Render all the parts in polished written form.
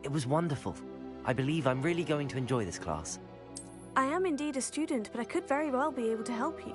It was wonderful. I believe I'm really going to enjoy this class. I am indeed a student, but I could very well be able to help you.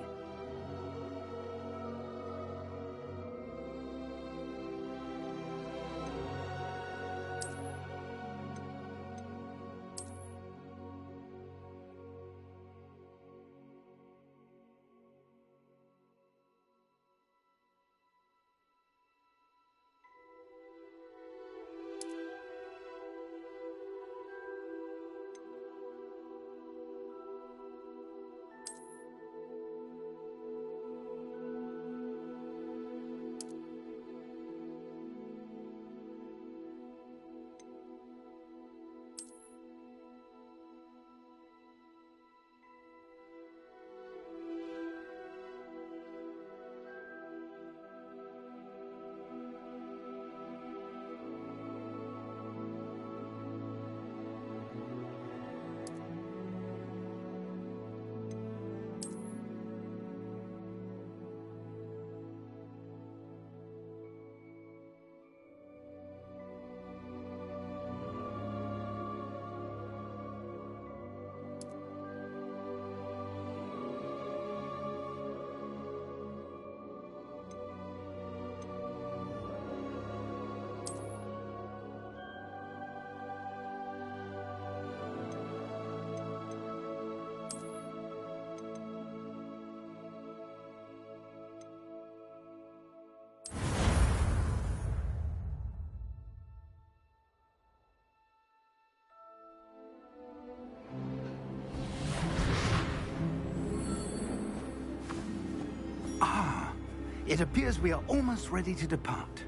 It appears we are almost ready to depart.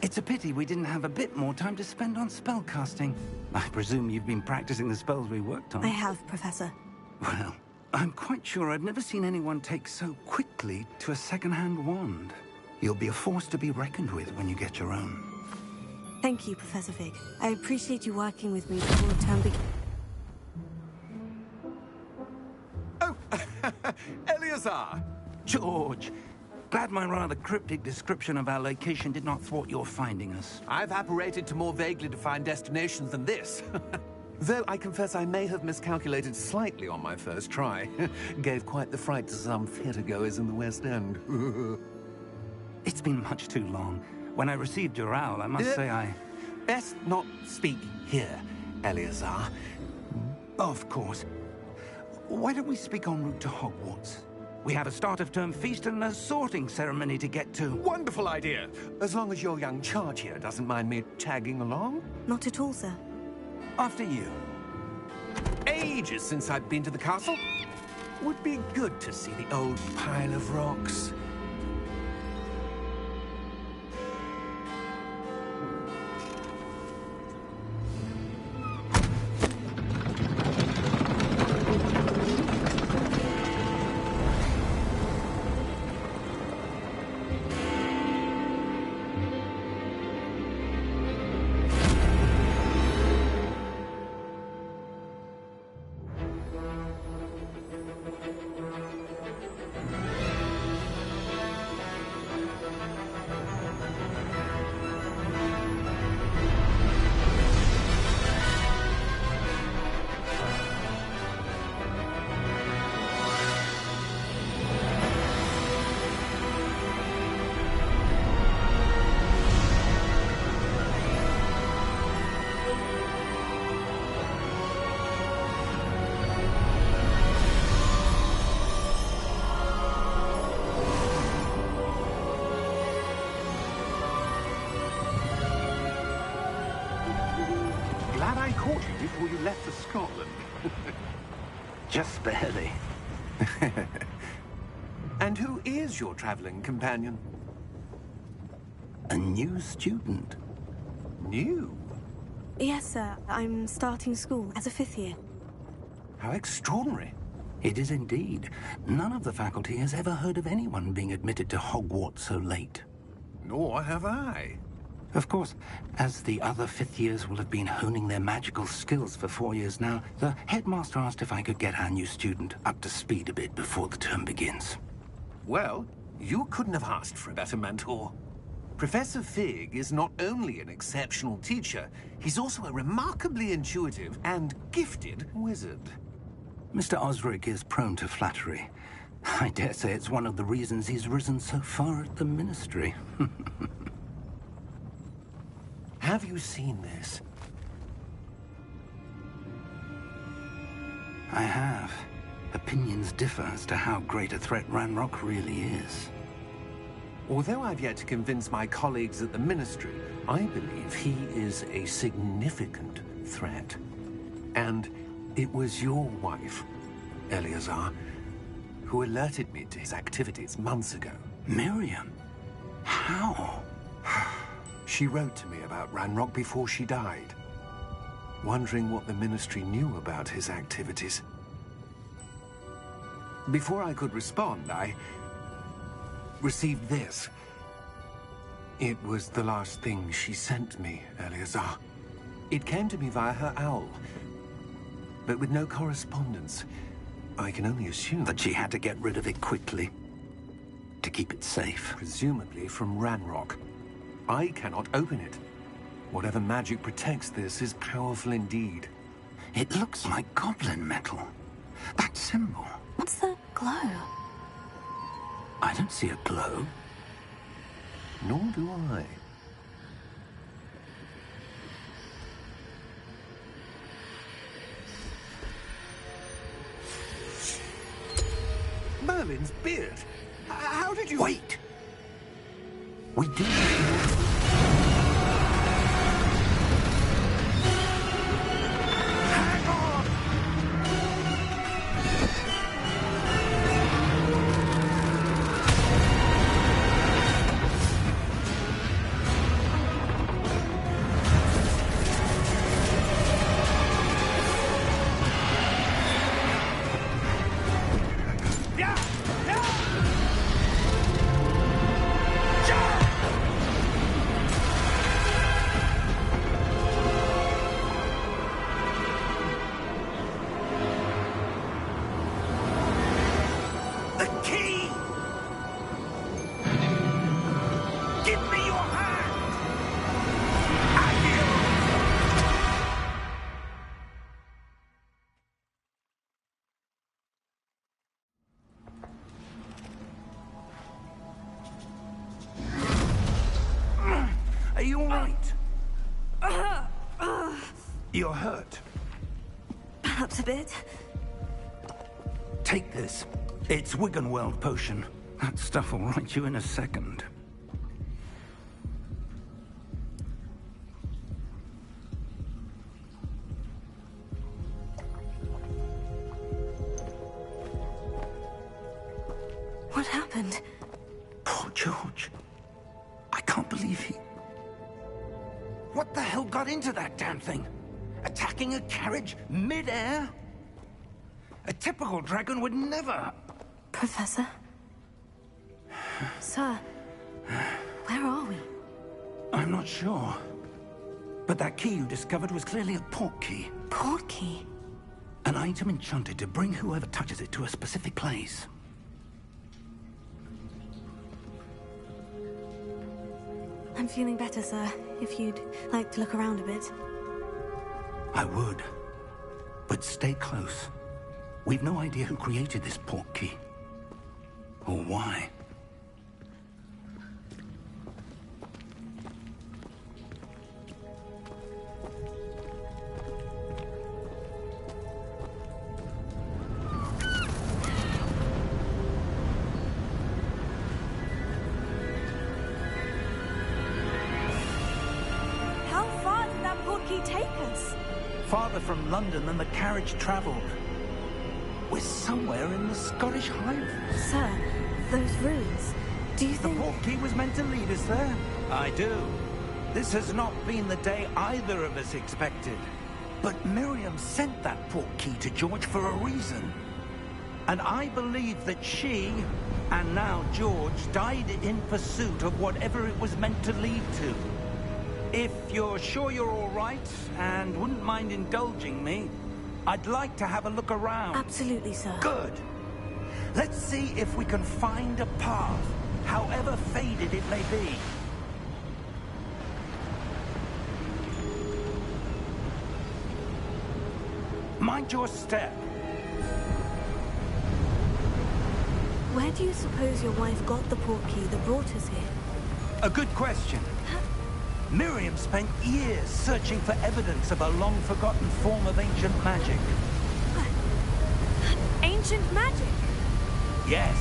It's a pity we didn't have a bit more time to spend on spellcasting. I presume you've been practicing the spells we worked on. I have, Professor. Well, I'm quite sure I've never seen anyone take so quickly to a second-hand wand. You'll be a force to be reckoned with when you get your own. Thank you, Professor Fig. I appreciate you working with me before the term begins. Oh, Eleazar! George! Glad my rather cryptic description of our location did not thwart your finding us. I've apparated to more vaguely defined destinations than this. Though I confess I may have miscalculated slightly on my first try. Gave quite the fright to some theatergoers in the West End. It's been much too long. When I received your owl, I must say I... Best not speak here, Eleazar. Of course. Why don't we speak en route to Hogwarts? We have a start-of-term feast and a sorting ceremony to get to. Wonderful idea! As long as your young charge here doesn't mind me tagging along. Not at all, sir. After you. Ages since I've been to the castle. Would be good to see the old pile of rocks. Glad I caught you before you left for Scotland. Just barely. And who is your traveling companion? A new student. New? Yes, sir. I'm starting school as a 5th year. How extraordinary. It is indeed. None of the faculty has ever heard of anyone being admitted to Hogwarts so late. Nor have I. Of course, as the other 5th years will have been honing their magical skills for 4 years now, the headmaster asked if I could get our new student up to speed a bit before the term begins. Well, you couldn't have asked for a better mentor. Professor Fig is not only an exceptional teacher, he's also a remarkably intuitive and gifted wizard. Mr. Osric is prone to flattery. I dare say it's one of the reasons he's risen so far at the Ministry. Have you seen this? I have. Opinions differ as to how great a threat Ranrock really is. Although I've yet to convince my colleagues at the Ministry, I believe he is a significant threat. And it was your wife, Eleazar, who alerted me to his activities months ago. Miriam? How? She wrote to me about Ranrock before she died, wondering what the Ministry knew about his activities. Before I could respond, I received this. It was the last thing she sent me, Eleazar. It came to me via her owl, but with no correspondence. I can only assume that she had to get rid of it quickly, to keep it safe. Presumably from Ranrock. I cannot open it. Whatever magic protects this is powerful indeed. It looks like goblin metal. That symbol. What's the glow? I don't see a glow. Nor do I. Merlin's beard. How did you... Wait! We did... Are you all right? You're hurt. Perhaps a bit. Take this. It's Wiggenweld potion. That stuff will right you in a second. What happened? Poor George. I can't believe he... What the hell got into that damn thing? Attacking a carriage mid-air? A typical dragon would never... Professor? Sir, where are we? I'm not sure. But that key you discovered was clearly a port key. Port key? An item enchanted to bring whoever touches it to a specific place. I'm feeling better, sir. If you'd like to look around a bit. I would. But stay close. We've no idea who created this port key. Or why. How far did that port key take us? Farther from London than the carriage traveled. We're somewhere in the Scottish Highlands. Sir, those ruins. Do you The think... port key was meant to lead us there? I do. This has not been the day either of us expected. But Miriam sent that port key to George for a reason. And I believe that she, and now George, died in pursuit of whatever it was meant to lead to. If you're sure you're all right, and wouldn't mind indulging me, I'd like to have a look around. Absolutely, sir. Good. Let's see if we can find a path, however faded it may be. Mind your step. Where do you suppose your wife got the portkey that brought us here? A good question. Miriam spent years searching for evidence of a long-forgotten form of ancient magic. Ancient magic? Yes,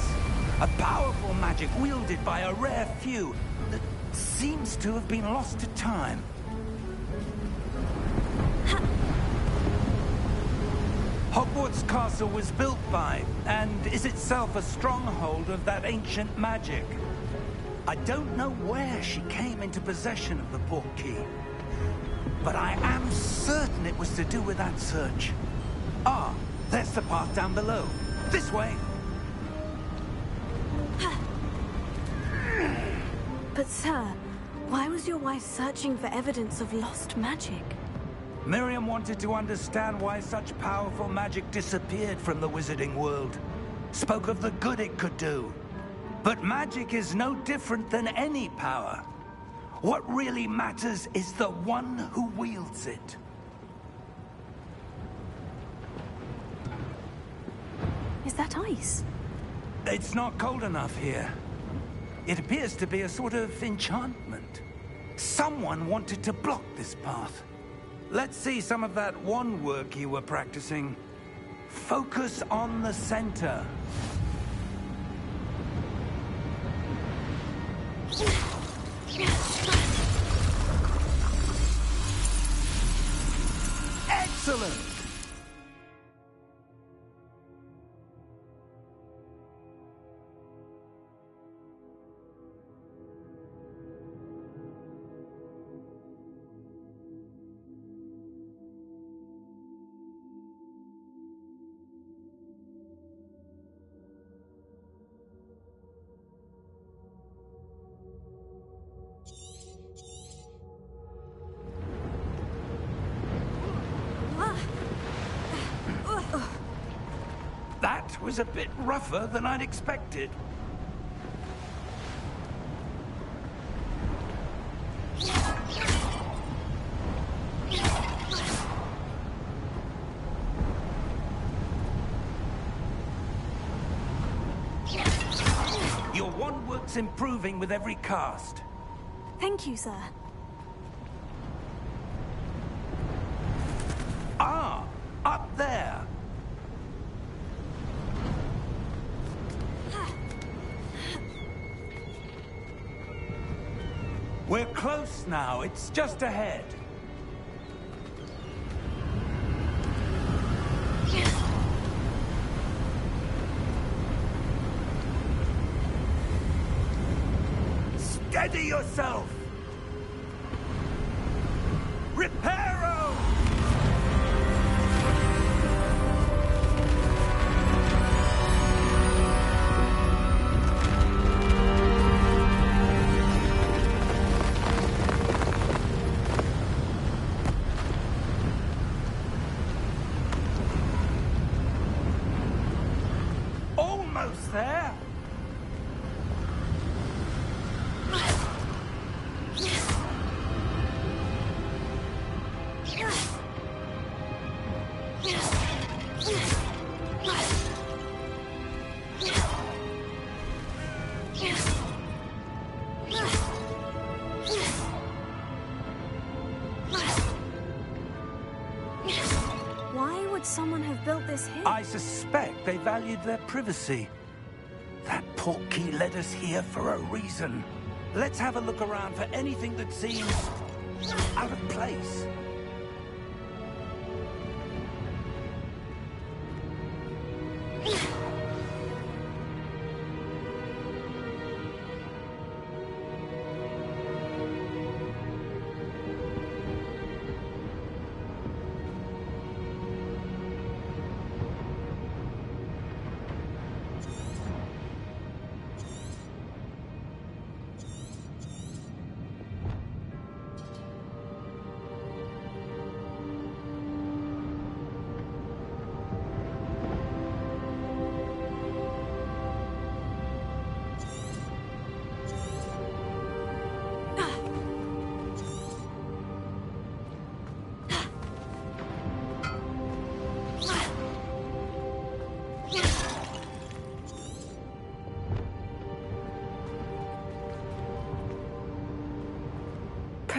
a powerful magic wielded by a rare few that seems to have been lost to time. Hogwarts Castle was built by, and is itself a stronghold of that ancient magic. I don't know where she came into possession of the portkey, but I am certain it was to do with that search. Ah, there's the path down below. This way. But sir, why was your wife searching for evidence of lost magic? Miriam wanted to understand why such powerful magic disappeared from the wizarding world. Spoke of the good it could do. But magic is no different than any power. What really matters is the one who wields it. Is that ice? It's not cold enough here. It appears to be a sort of enchantment. Someone wanted to block this path. Let's see some of that wand work you were practicing. Focus on the center. Excellent! That was a bit rougher than I'd expected. Your wand work's improving with every cast. Thank you, sir. Ah, up there. We're close now. It's just ahead. Steady yourself! Reparo! Almost there! Why would someone have built this here? I suspect they valued their privacy. That portkey led us here for a reason. Let's have a look around for anything that seems out of place.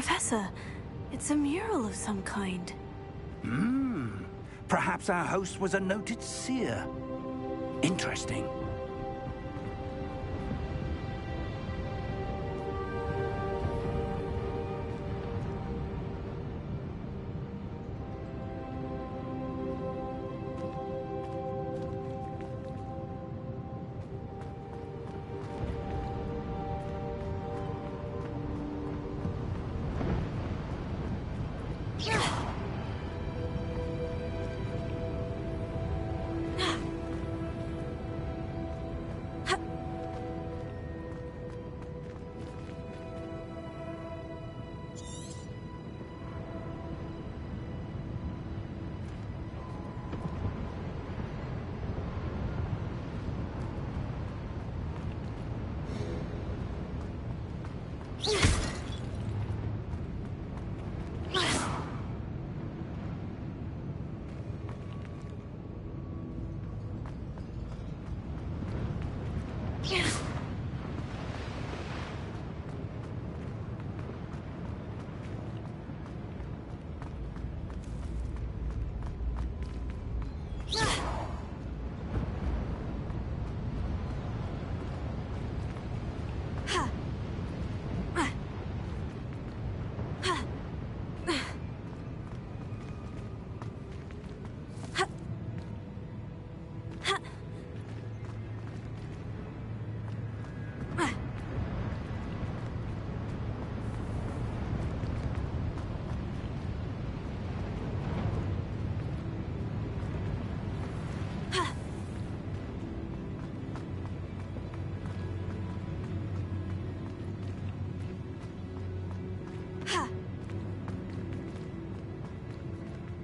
Professor, it's a mural of some kind. Perhaps our host was a noted seer. Interesting.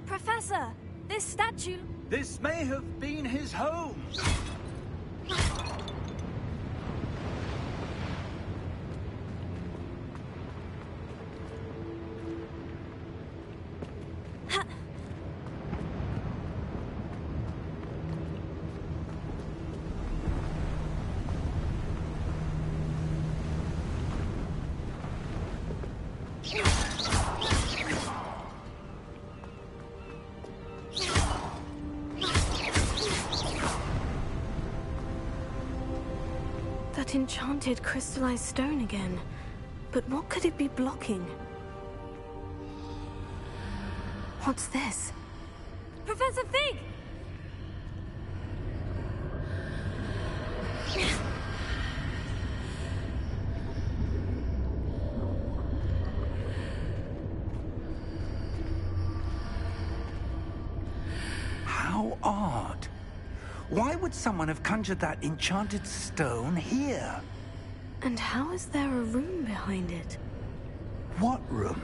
Professor, this statue... This may have been his home. That enchanted crystallized stone again. But what could it be blocking? What's this? Professor Fig! How odd. Why would someone have conjured that enchanted stone here? And how is there a room behind it? What room?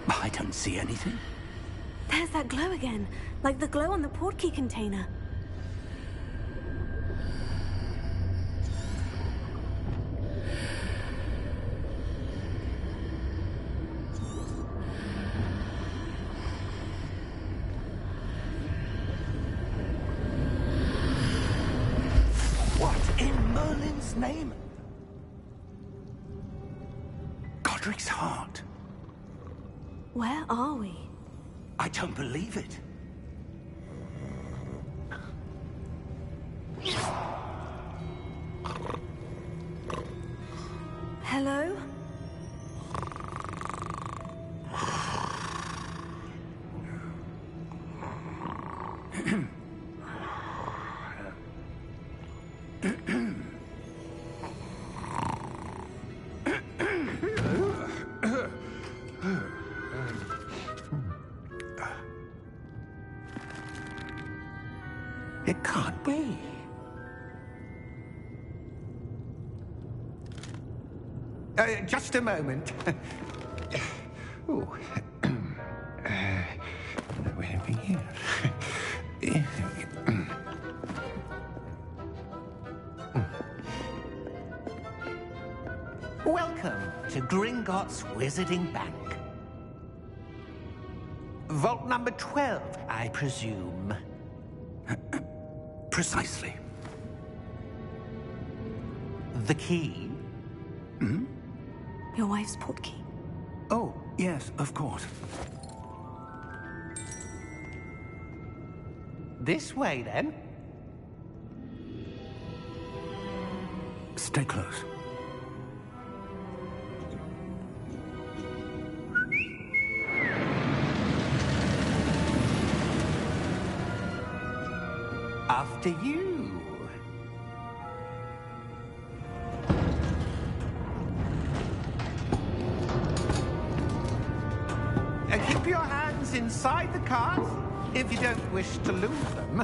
I don't see anything. There's that glow again, like the glow on the portkey container. What in Merlin's name? Godric's heart. Where are we? I don't believe it. Hello? It can't be. Just a moment. Oh. Where have we here? Welcome to Gringotts Wizarding Bank. Vault number 12, I presume. Precisely. The key? Your wife's portkey. Oh, Yes, of course. This way, then. Stay close. After you. Keep your hands inside the cart if you don't wish to lose them.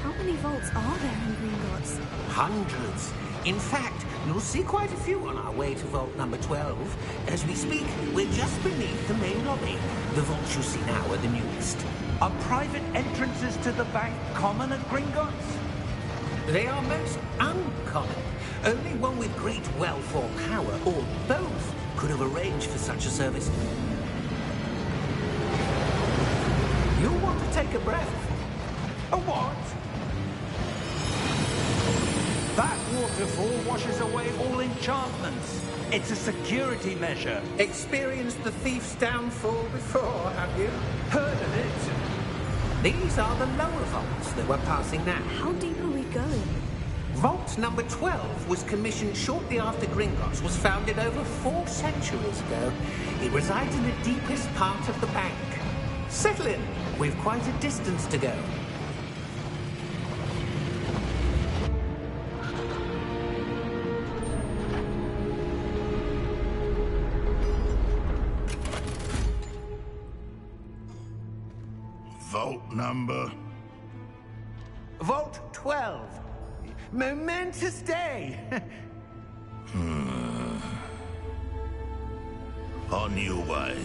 How many vaults are there in Gringotts? Hundreds. In fact, you'll see quite a few on our way to vault number 12. As we speak, we're just beneath the main lobby. The vaults you see now are the newest. Are private entrances to the bank common at Gringotts? They are most uncommon. Only one with great wealth or power, or both, could have arranged for such a service. You'll want to take a breath. A what? That waterfall washes away all enchantments. It's a security measure. Experienced the thief's downfall before, have you? Heard of it? These are the lower vaults that we're passing now. How deep are we going? Vault number 12 was commissioned shortly after Gringotts was founded over 4 centuries ago. It resides in the deepest part of the bank. Settle in. We've quite a distance to go. Vault number? Vault 12. Momentous day. On your way.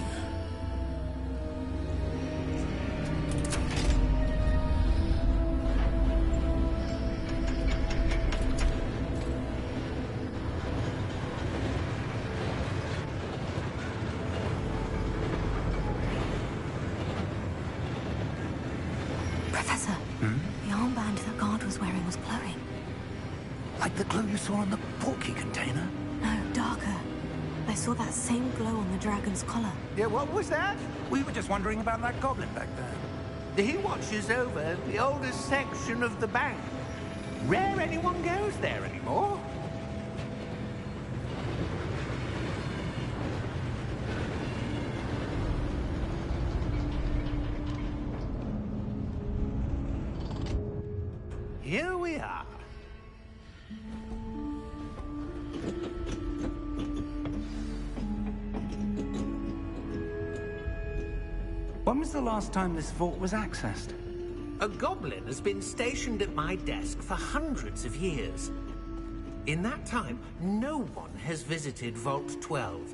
Professor, the armband that guard was wearing was glowing. Like the glow you saw on the porky container? No, darker. I saw that same glow on the dragon's collar. Yeah, what was that? We were just wondering about that goblin back there. He watches over the oldest section of the bank. Rare anyone goes there anymore. Here we are. When was the last time this vault was accessed? A goblin has been stationed at my desk for hundreds of years. In that time, no one has visited Vault 12.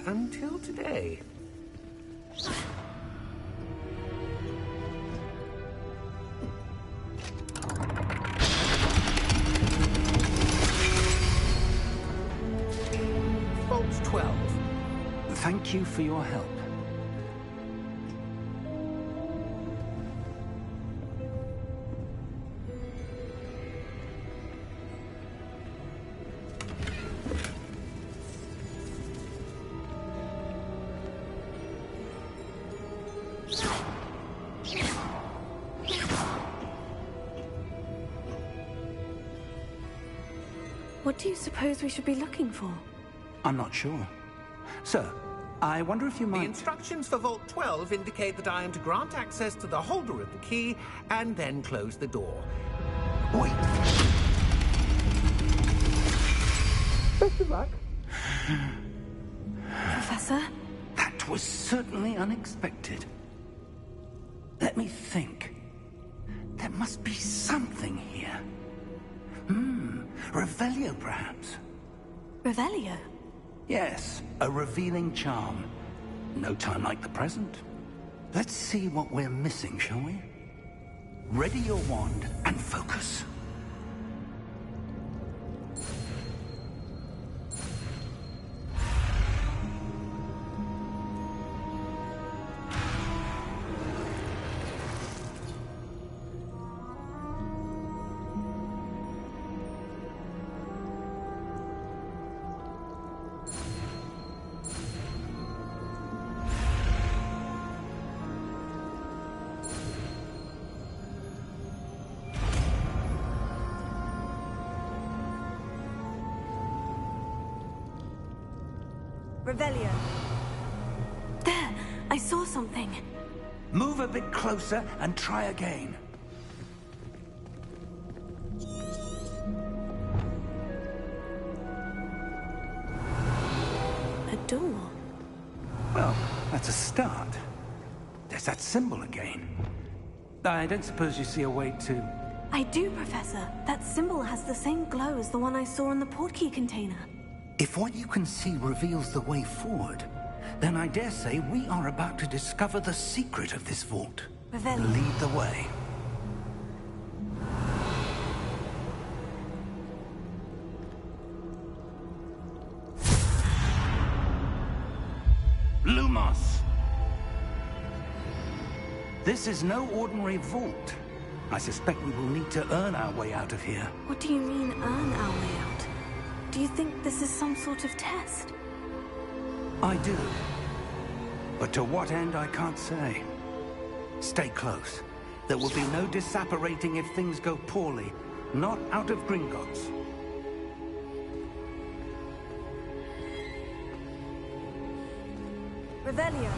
Until today. Vault 12. Thank you for your help. What do you suppose we should be looking for? I'm not sure. Sir, I wonder if you The might... instructions for Vault 12 indicate that I am to grant access to the holder of the key and then close the door. Wait! Best of luck. Professor? That was certainly unexpected. Let me think. There must be something here. Revelio, perhaps? Revelio? Yes, a revealing charm. No time like the present. Let's see what we're missing, shall we? Ready your wand and focus. Revelio. There! I saw something. Move a bit closer and try again. A door. Well, that's a start. There's that symbol again. I don't suppose you see a way to... I do, Professor. That symbol has the same glow as the one I saw in the portkey container. If what you can see reveals the way forward, then I dare say we are about to discover the secret of this vault. Revelio. Lead the way. Lumos! This is no ordinary vault. I suspect we will need to earn our way out of here. What do you mean, earn our way out? Do you think this is some sort of test? I do. But to what end, I can't say. Stay close. There will be no disapparating if things go poorly. Not out of Gringotts. Revelio.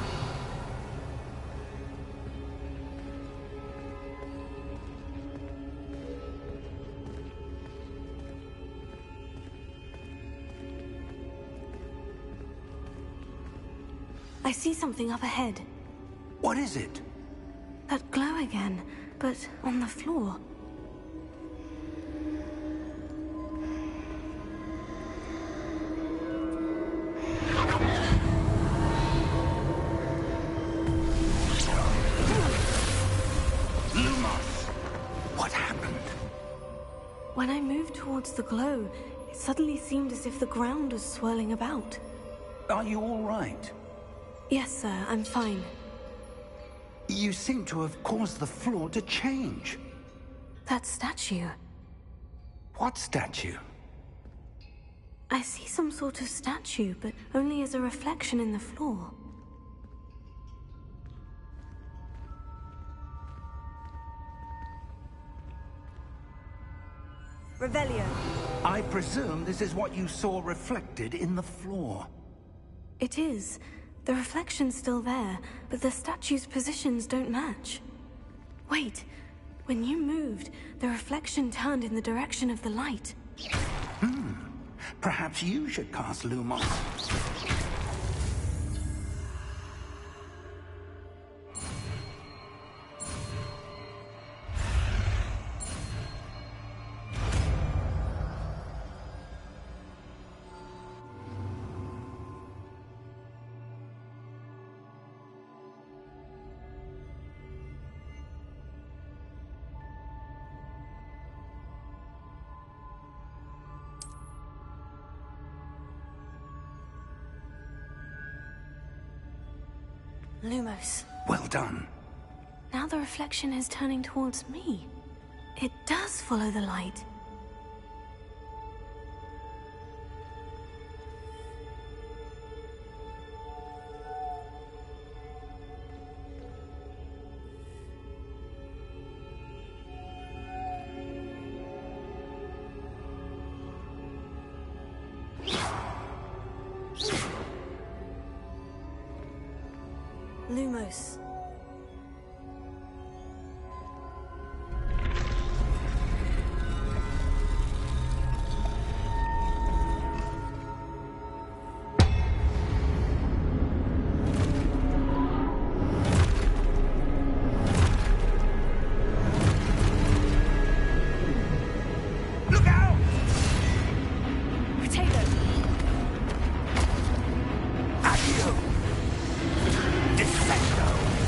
I see something up ahead. What is it? That glow again, but on the floor. Lumos! What happened? When I moved towards the glow, it suddenly seemed as if the ground was swirling about. Are you all right? Yes, sir, I'm fine. You seem to have caused the floor to change. That statue. What statue? I see some sort of statue, but only as a reflection in the floor. Revelio. I presume this is what you saw reflected in the floor. It is. The reflection's still there, but the statue's positions don't match. Wait. When you moved, the reflection turned in the direction of the light. Perhaps you should cast Lumos. Lumos. Well done. Now the reflection is turning towards me. It does follow the light. Lumos. Look out! Potato. Accio! Defendo!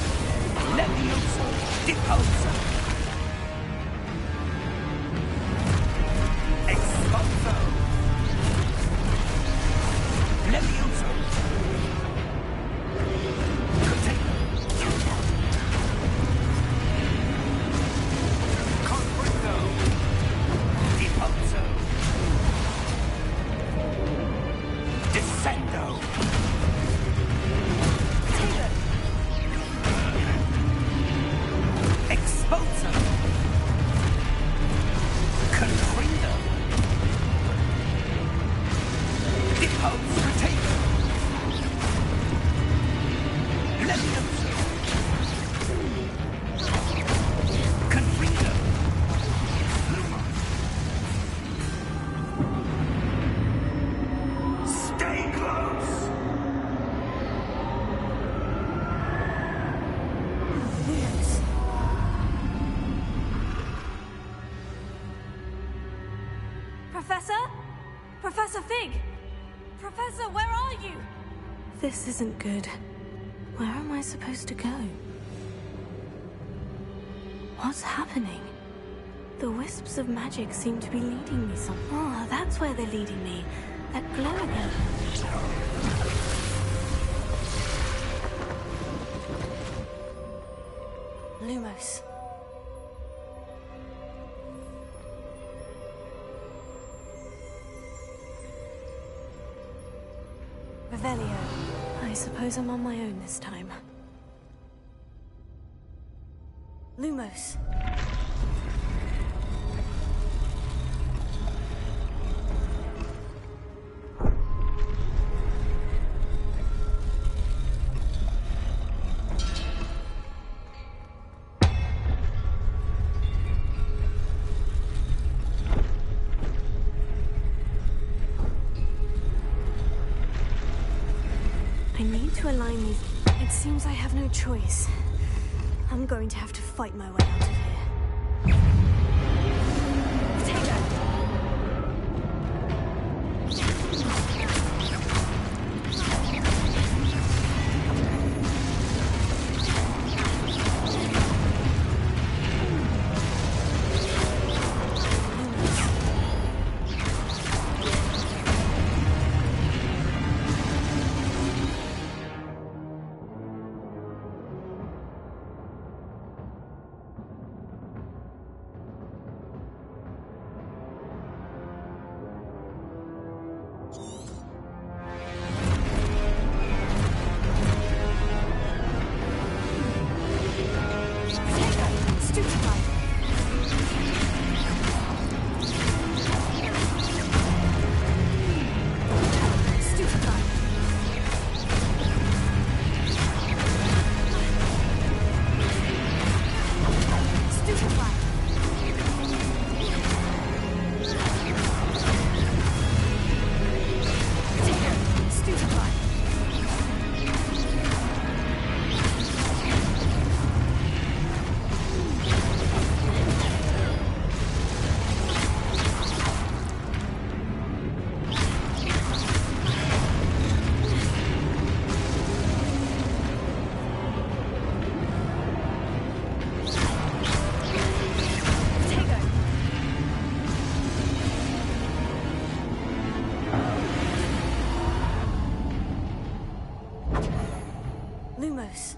Professor? Professor Fig! Professor, where are you? This isn't good. Where am I supposed to go? What's happening? The wisps of magic seem to be leading me somewhere. Oh, that's where they're leading me. That glow again. Lumos. Revelio. I suppose I'm on my own this time. Lumos. I need to align these. It seems I have no choice. I'm going to have to fight my way out of here. Potato! Lumos.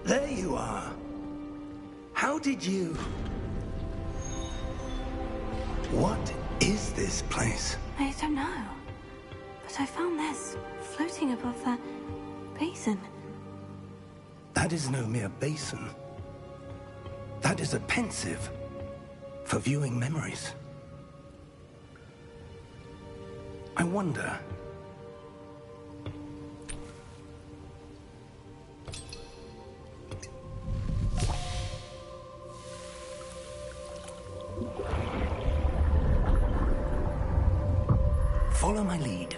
There you are. How did you... What is this place? I don't know. But I found this floating above that basin. That is no mere basin. That is a pensive for viewing memories. I wonder... Follow my lead.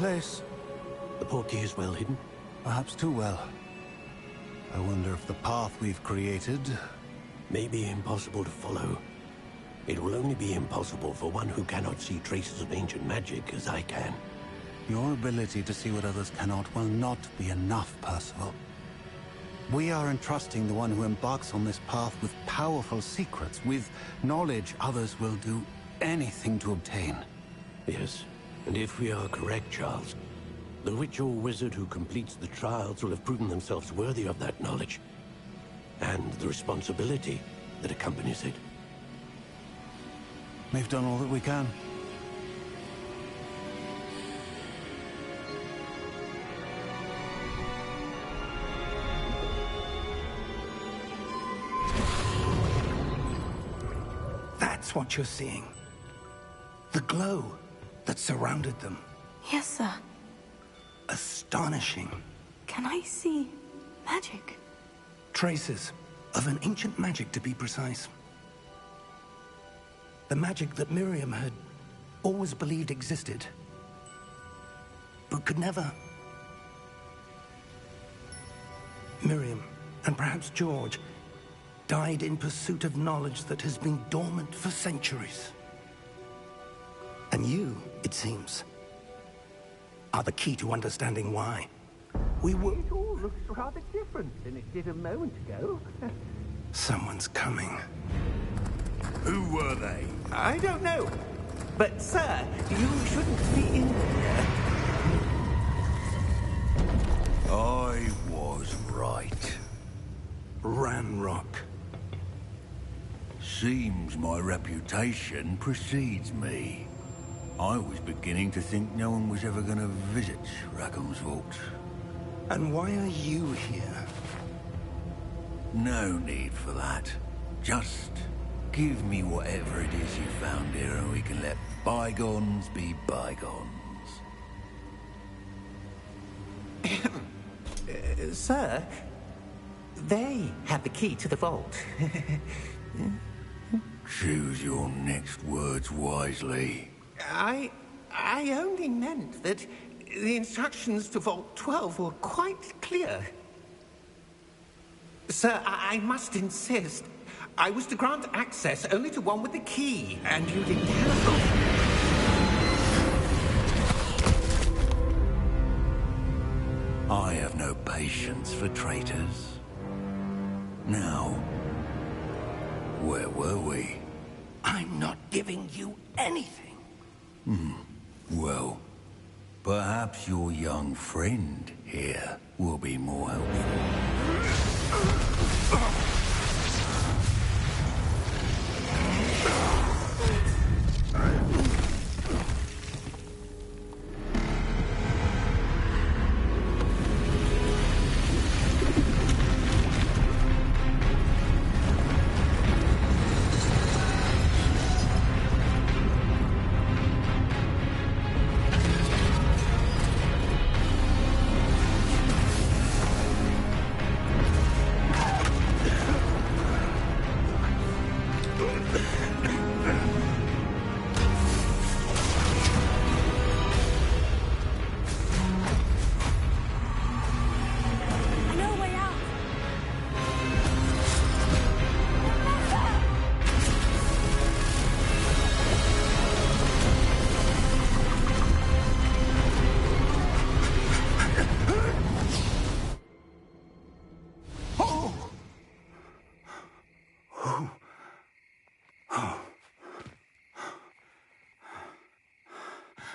place. The portkey is well hidden? Perhaps too well. I wonder if the path we've created... May be impossible to follow. It will only be impossible for one who cannot see traces of ancient magic as I can. Your ability to see what others cannot will not be enough, Percival. We are entrusting the one who embarks on this path with powerful secrets, with knowledge others will do anything to obtain. Yes, and if we are correct, Charles, the witch or wizard who completes the trials will have proven themselves worthy of that knowledge, and the responsibility that accompanies it. We've done all that we can. That's what you're seeing. The glow that surrounded them. Yes, sir. Astonishing. Can I see magic? Traces of an ancient magic, to be precise. The magic that Miriam had always believed existed, but could never. Miriam, and perhaps George, died in pursuit of knowledge that has been dormant for centuries. And you, it seems, are the key to understanding why. We were... It all looks rather different than it did a moment ago. Someone's coming. Who were they? I don't know. But, sir, you shouldn't be in here. I was right. Ranrock. Seems my reputation precedes me. I was beginning to think no one was ever going to visit Rackham's vault. And why are you here? No need for that. Just give me whatever it is you found here and we can let bygones be bygones. Sir, they have the key to the vault. Choose your next words wisely. I only meant that the instructions to Vault 12 were quite clear. Sir, I must insist. I was to grant access only to one with the key, and you didn't have I have no patience for traitors. Now, where were we? I'm not giving you anything. Well, perhaps your young friend here will be more helpful.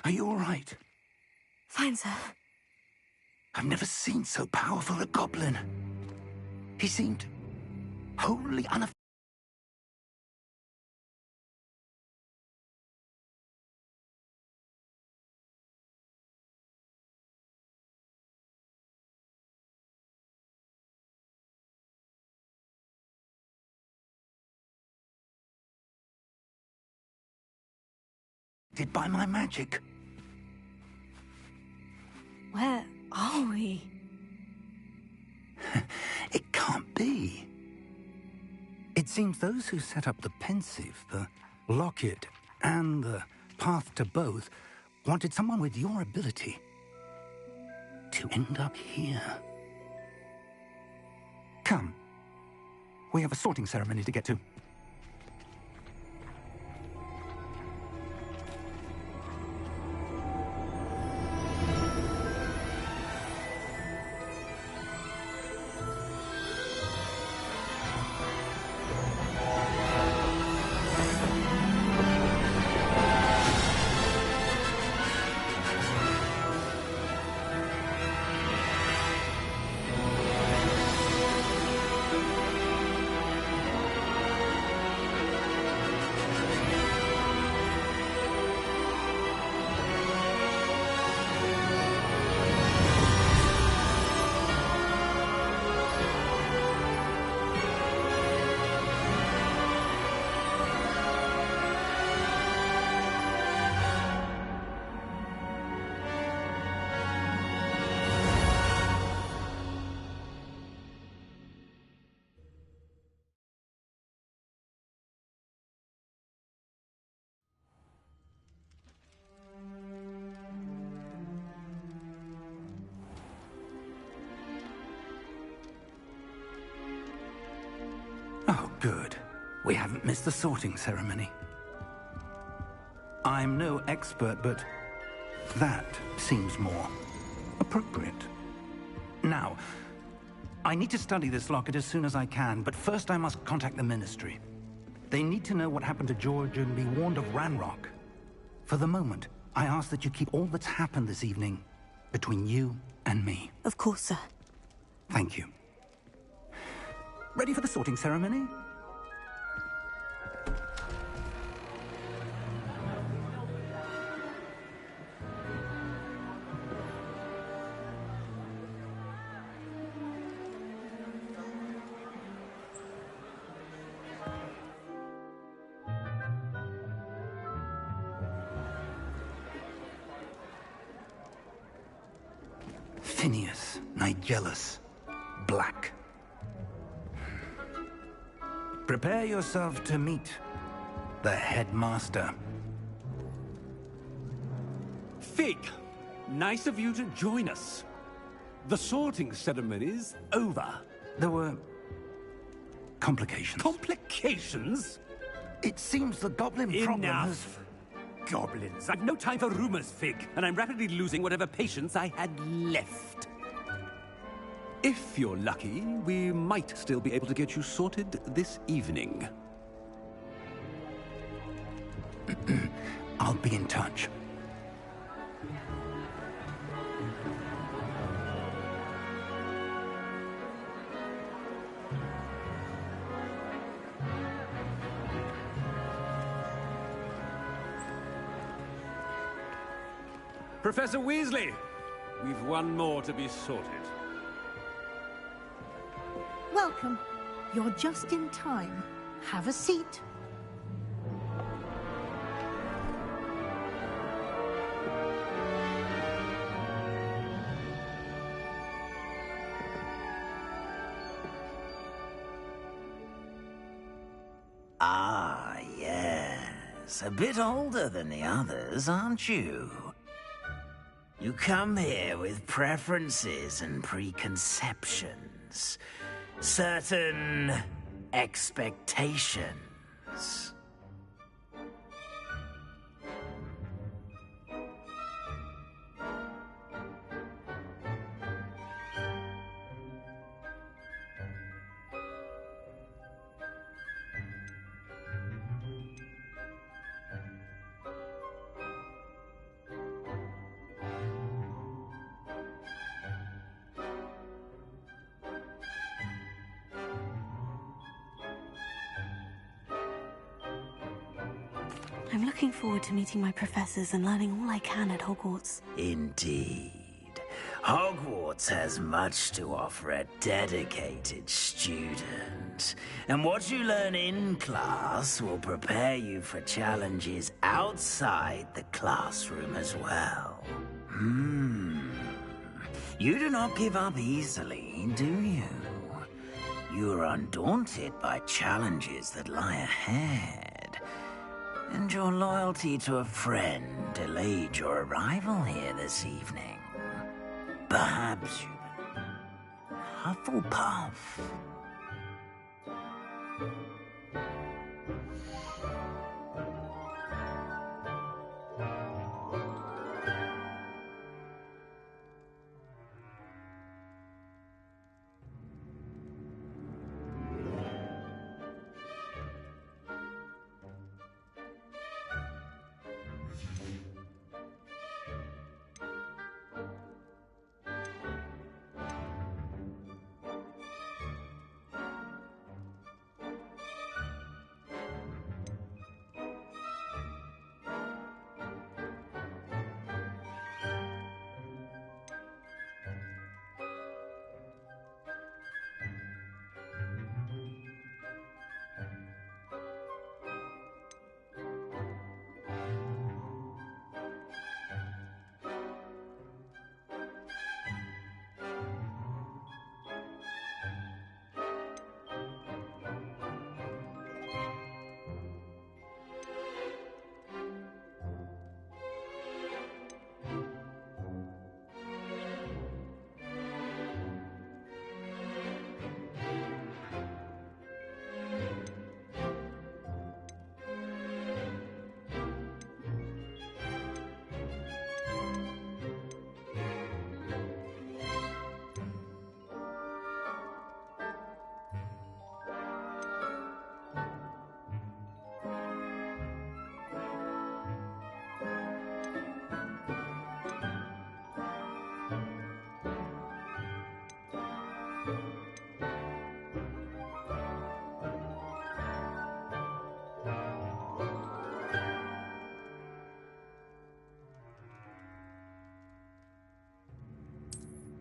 Are you all right? Fine, sir. I've never seen so powerful a goblin. He seemed wholly unaffected. By my magic. Where are we? It can't be. It seems those who set up the pensive, the locket, and the path to both wanted someone with your ability to end up here? Come. We have a sorting ceremony to get to. Oh, good. We haven't missed the sorting ceremony. I'm no expert, but that seems more appropriate. Now, I need to study this locket as soon as I can, but first I must contact the Ministry. They need to know what happened to George and be warned of Ranrock. For the moment, I ask that you keep all that's happened this evening between you and me. Of course, sir. Thank you. Ready for the sorting ceremony? Phineas, Nigellus, Black. Prepare yourself to meet the headmaster. Fig, nice of you to join us. The sorting ceremony's over. There were complications. Complications? It seems the goblin problem has... Enough! Goblins. I've no time for rumors, Fig, and I'm rapidly losing whatever patience I had left. If you're lucky, we might still be able to get you sorted this evening. I'll be in touch. Professor Weasley, we've one more to be sorted. Welcome. You're just in time. Have a seat. Ah, yes. A bit older than the others, aren't you? You come here with preferences and preconceptions. Certain expectations. I'm looking forward to meeting my professors and learning all I can at Hogwarts. Indeed. Hogwarts has much to offer a dedicated student. And what you learn in class will prepare you for challenges outside the classroom as well. You do not give up easily, do you? You are undaunted by challenges that lie ahead. And your loyalty to a friend delayed your arrival here this evening. Perhaps you... Hufflepuff.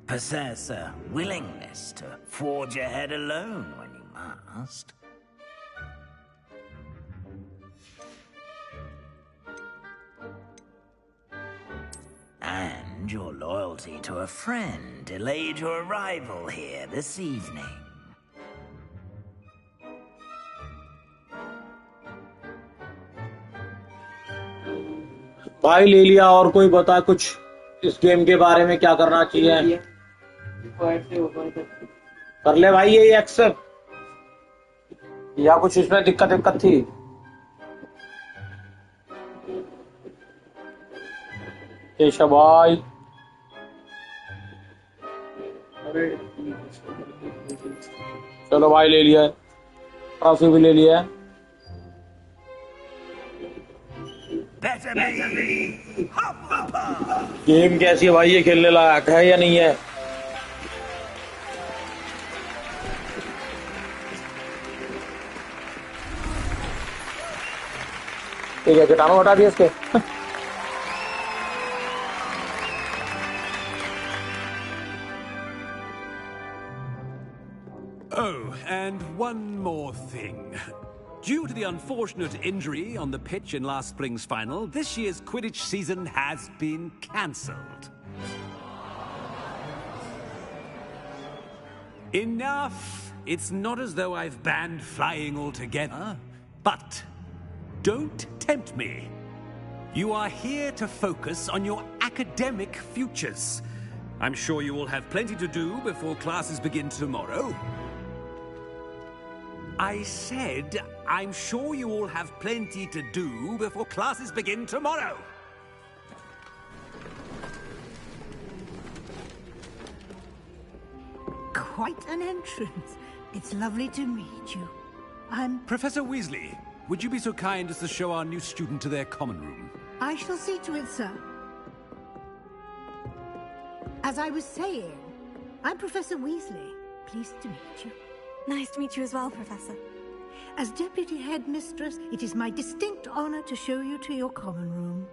Possess a willingness to forge ahead alone when you must. And your loyalty to a friend delayed your arrival here this evening. भाई ले लिया। और कोई बता कुछ इस game के बारे में, क्या करना चाहिए? कर ले भाई ये एक्सेप्ट, या कुछ इसमें दिक्कत थी? केशव भाई चलो भाई ले लिया, ट्रॉफी भी ले लिया। गेम कैसी है भाई, ये खेलने लायक है या नहीं है? ठीक है, कीटाणु हटा दिया इसके। Oh, and one more thing. Due to the unfortunate injury on the pitch in last spring's final, this year's Quidditch season has been cancelled. Enough! It's not as though I've banned flying altogether, but don't tempt me. You are here to focus on your academic futures. I'm sure you all have plenty to do before classes begin tomorrow. I said, I'm sure you all have plenty to do before classes begin tomorrow. Quite an entrance. It's lovely to meet you. I'm... Professor Weasley, would you be so kind as to show our new student to their common room? I shall see to it, sir. As I was saying, I'm Professor Weasley. Pleased to meet you. Nice to meet you as well, Professor. As Deputy Headmistress, it is my distinct honor to show you to your common room.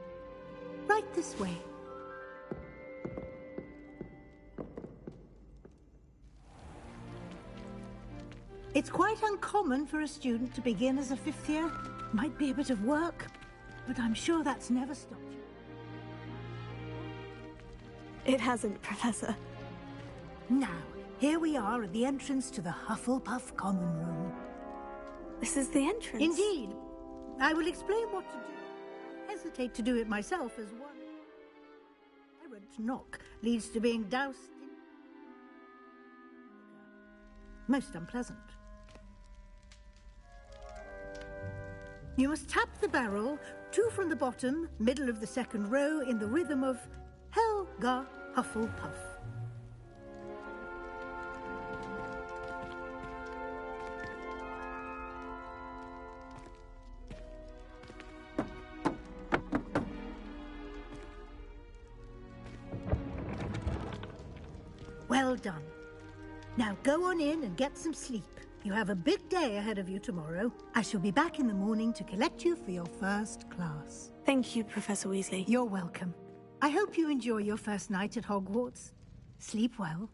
Right this way. It's quite uncommon for a student to begin as a fifth year. Might be a bit of work, but I'm sure that's never stopped you. It hasn't, Professor. Now, here we are at the entrance to the Hufflepuff common room. This is the entrance? Indeed. I will explain what to do. I hesitate to do it myself as one. I went knock leads to being doused in... most unpleasant. You must tap the barrel, 2 from the bottom, middle of the second row, in the rhythm of Helga Hufflepuff. Well done. Now go on in and get some sleep. You have a big day ahead of you tomorrow. I shall be back in the morning to collect you for your first class. Thank you, Professor Weasley. You're welcome. I hope you enjoy your first night at Hogwarts. Sleep well.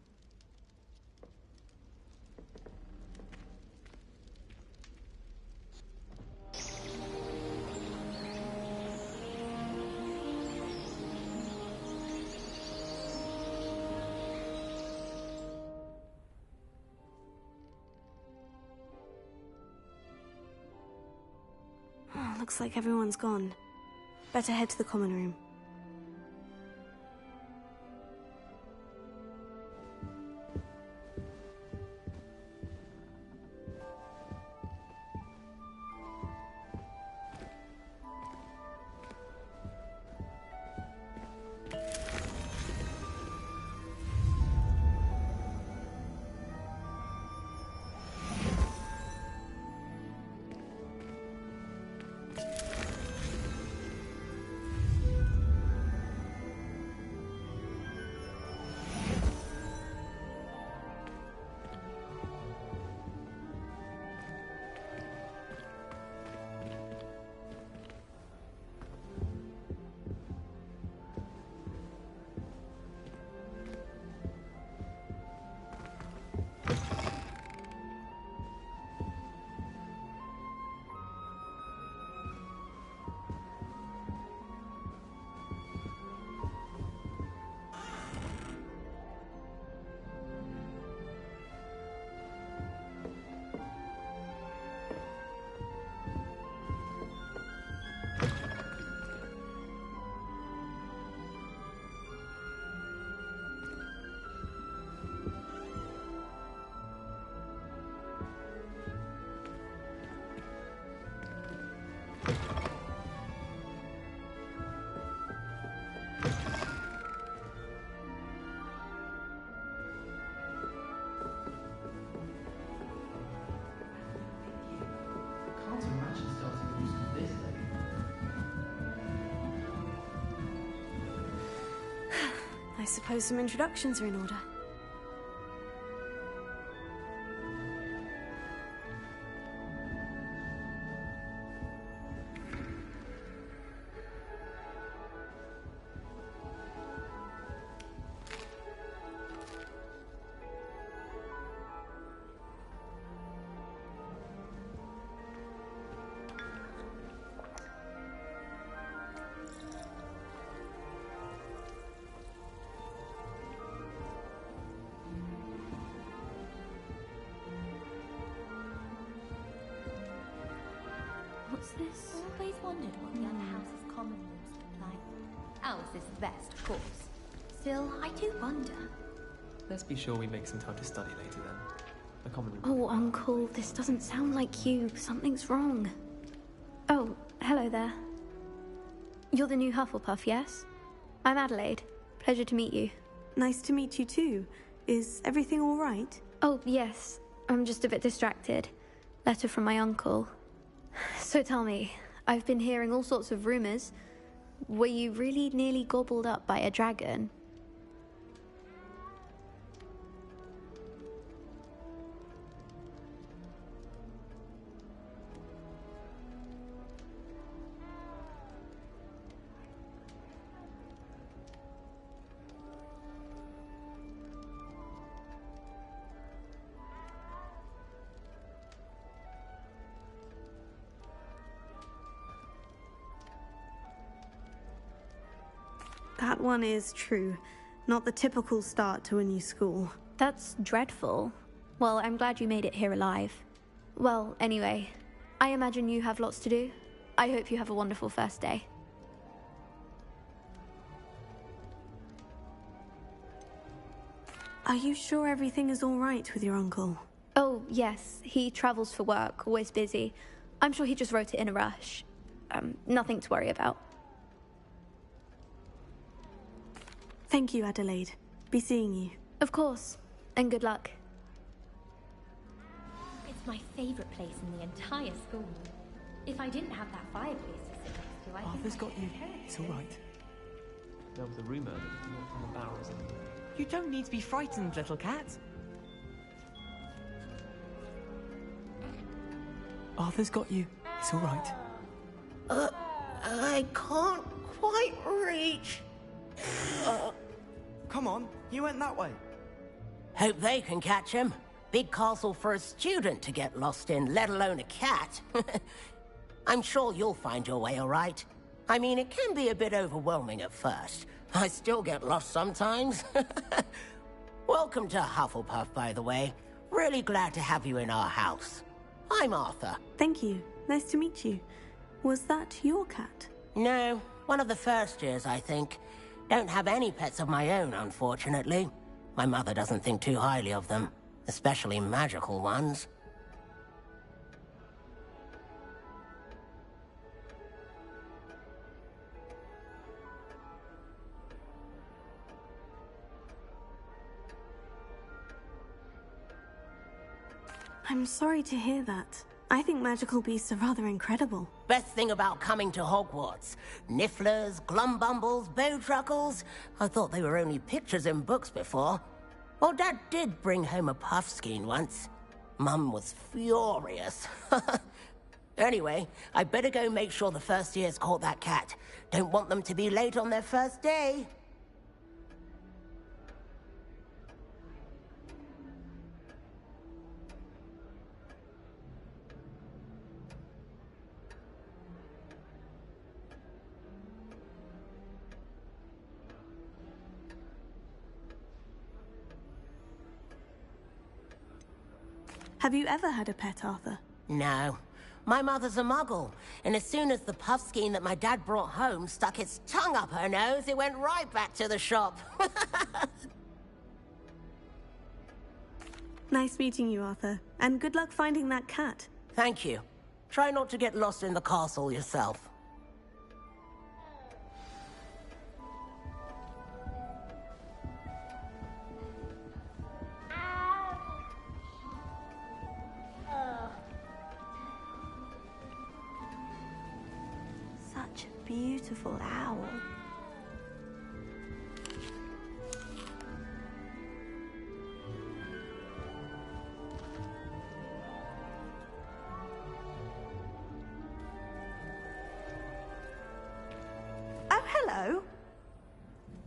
Looks like everyone's gone. Better head to the common room. I suppose some introductions are in order. What's this? Always wondered what the other house's common rooms look like. Ours is the best, of course. Still, I do wonder. Let's be sure we make some time to study later then. The common room. Oh, Uncle, this doesn't sound like you. Something's wrong. Oh, hello there. You're the new Hufflepuff, yes? I'm Adelaide. Pleasure to meet you. Nice to meet you too. Is everything all right? Oh, yes. I'm just a bit distracted. Letter from my uncle. So tell me, I've been hearing all sorts of rumors. Were you really nearly gobbled up by a dragon? That one is true. Not the typical start to a new school. That's dreadful. Well, I'm glad you made it here alive. Well, anyway, I imagine you have lots to do. I hope you have a wonderful first day. Are you sure everything is all right with your uncle? Oh, yes. He travels for work, always busy. I'm sure he just wrote it in a rush. Nothing to worry about. Thank you, Adelaide. Be seeing you. Of course. And good luck. It's my favorite place in the entire school. If I didn't have that fireplace to sit next to, I think Arthur's got you. It's all right. There was a rumour that you were on the barrels in the... You don't need to be frightened, little cat. Arthur's got you. It's all right. I can't quite reach. Come on, you went that way. Hope they can catch him. Big castle for a student to get lost in, let alone a cat. I'm sure you'll find your way all right. I mean, it can be a bit overwhelming at first. I still get lost sometimes. Welcome to Hufflepuff, by the way. Really glad to have you in our house. I'm Arthur. Thank you. Nice to meet you. Was that your cat? No, one of the first years, I think. Don't have any pets of my own, unfortunately. My mother doesn't think too highly of them, especially magical ones. I'm sorry to hear that. I think magical beasts are rather incredible. Best thing about coming to Hogwarts. Nifflers, glumbumbles, bowtruckles. I thought they were only pictures in books before. Well, Dad did bring home a puffskein once. Mum was furious. Anyway, I better go make sure the first years caught that cat. Don't want them to be late on their first day. Have you ever had a pet, Arthur? No. My mother's a muggle, and as soon as the puffskein that my dad brought home stuck its tongue up her nose, it went right back to the shop. Nice meeting you, Arthur. And good luck finding that cat. Thank you. Try not to get lost in the castle yourself. Such a beautiful owl. Oh, hello.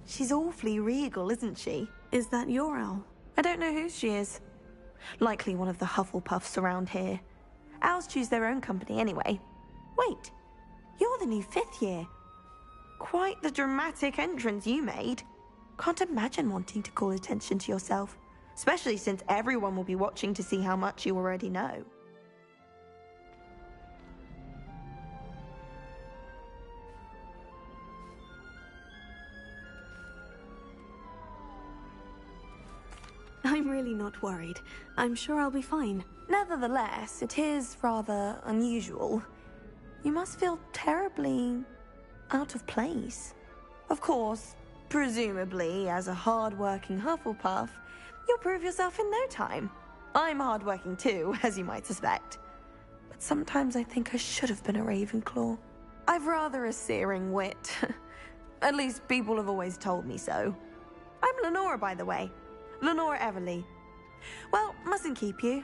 She's awfully regal, isn't she? Is that your owl? I don't know who she is. Likely one of the Hufflepuffs around here. Owls choose their own company anyway. Wait, you're the new 5th year. Quite the dramatic entrance you made. Can't imagine wanting to call attention to yourself, especially since everyone will be watching to see how much you already know. I'm really not worried. I'm sure I'll be fine. Nevertheless, it is rather unusual. You must feel terribly out of place. Of course, presumably, as a hard-working Hufflepuff, you'll prove yourself in no time. I'm hard-working too, as you might suspect. But sometimes I think I should have been a Ravenclaw. I've rather a searing wit. At least people have always told me so. I'm Lenora, by the way. Lenora Everly. Well, mustn't keep you.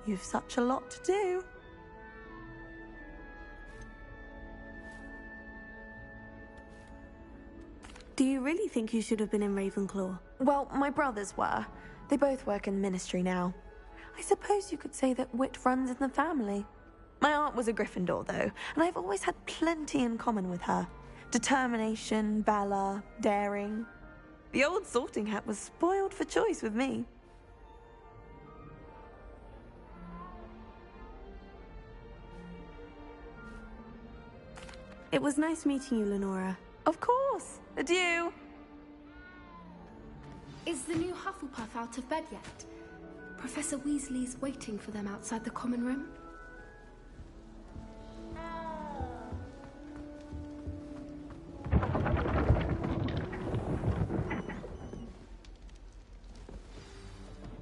You've such a lot to do. Do you really think you should have been in Ravenclaw? Well, my brothers were. They both work in ministry now. I suppose you could say that wit runs in the family. My aunt was a Gryffindor, though, and I've always had plenty in common with her. Determination, valor, daring. The old sorting hat was spoiled for choice with me. It was nice meeting you, Lenora. Of course. Adieu. Is the new Hufflepuff out of bed yet? Professor Weasley's waiting for them outside the common room.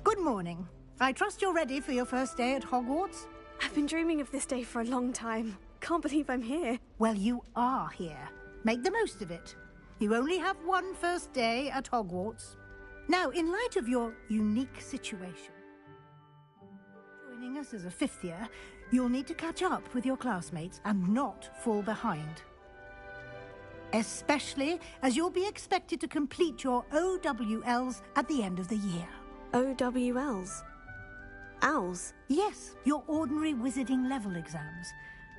Good morning. I trust you're ready for your first day at Hogwarts? I've been dreaming of this day for a long time. Can't believe I'm here. Well, you are here. Make the most of it. You only have one first day at Hogwarts. Now, in light of your unique situation, joining us as a fifth year, you'll need to catch up with your classmates and not fall behind. Especially as you'll be expected to complete your OWLs at the end of the year. OWLs? Owls? Yes, your ordinary wizarding level exams.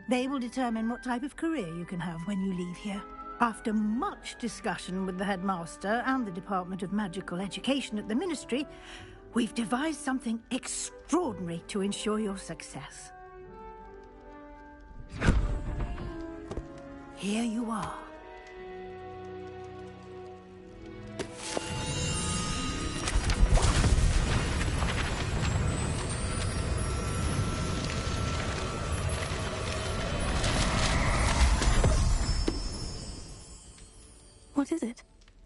They will determine what type of career you can have when you leave here. After much discussion with the headmaster and the Department of Magical Education at the Ministry, we've devised something extraordinary to ensure your success. Here you are. What is it?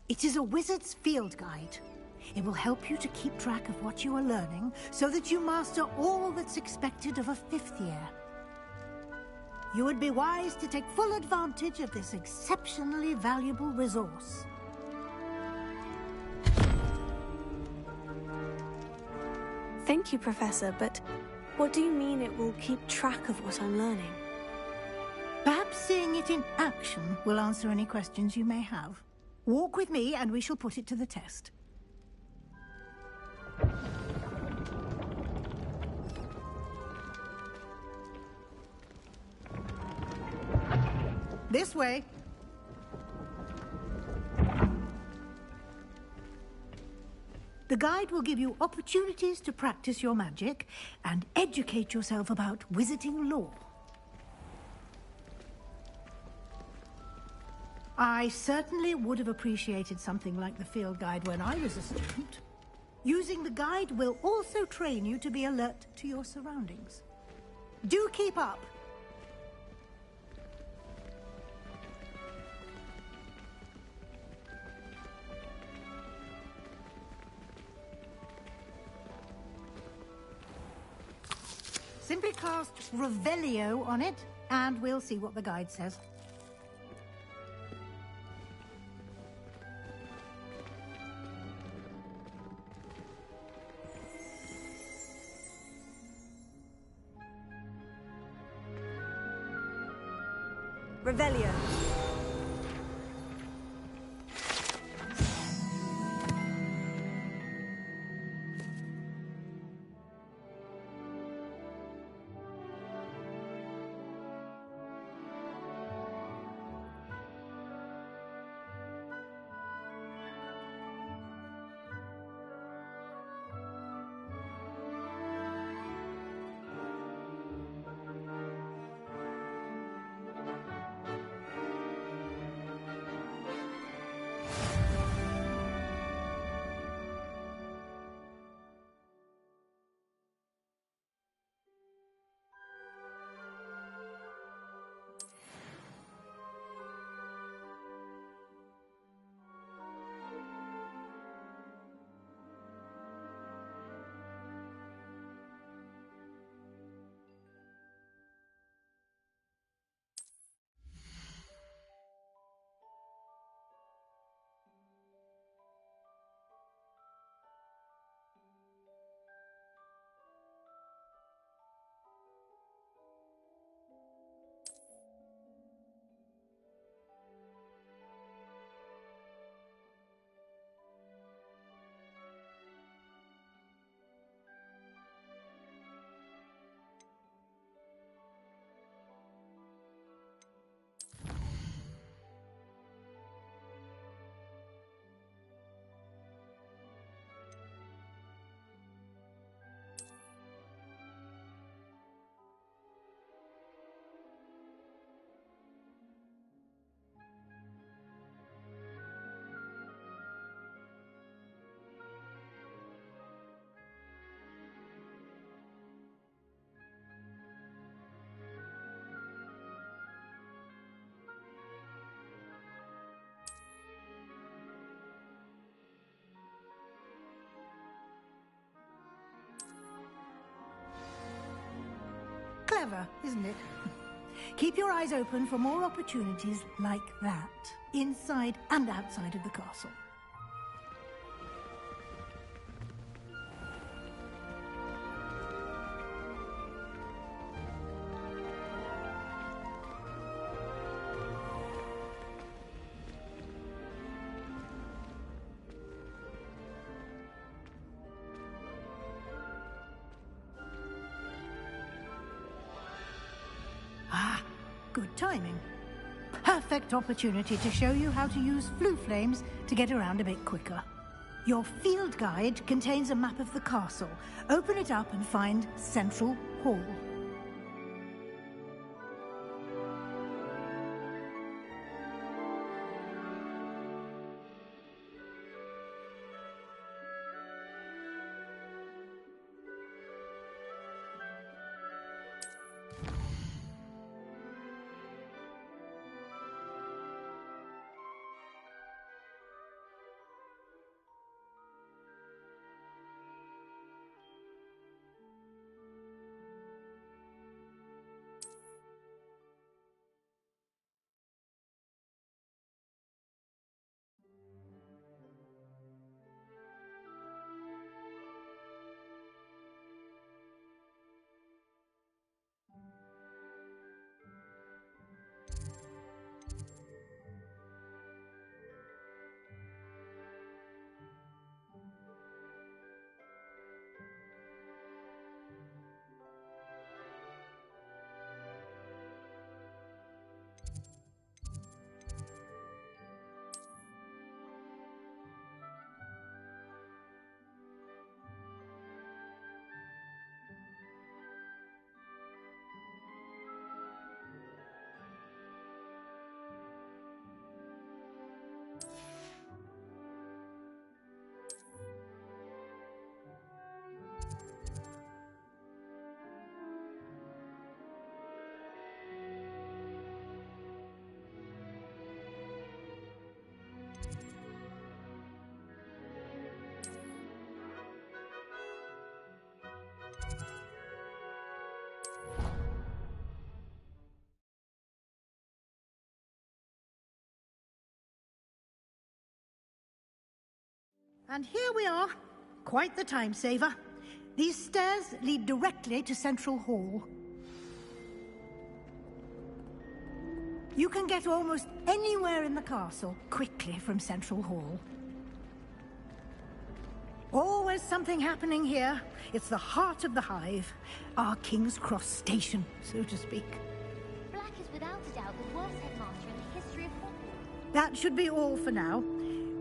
It is a wizard's field guide. It will help you to keep track of what you are learning so that you master all that's expected of a fifth year. You would be wise to take full advantage of this exceptionally valuable resource. Thank you, Professor, but what do you mean it will keep track of what I'm learning? Perhaps seeing it in action will answer any questions you may have. Walk with me and we shall put it to the test. This way. The guide will give you opportunities to practice your magic and educate yourself about wizarding lore. I certainly would have appreciated something like the field guide when I was a student. Using the guide will also train you to be alert to your surroundings. Do keep up! Simply cast Revelio on it, and we'll see what the guide says. Revelio. Clever, isn't it? Keep your eyes open for more opportunities like that, inside and outside of the castle. Good timing. Perfect opportunity to show you how to use flue flames to get around a bit quicker. Your field guide contains a map of the castle. Open it up and find Central Hall. And here we are. Quite the time saver. These stairs lead directly to Central Hall. You can get almost anywhere in the castle quickly from Central Hall. Always something happening here. It's the heart of the Hive. Our King's Cross station, so to speak. Black is without a doubt the worst headmaster in the history of Hogwarts. That should be all for now.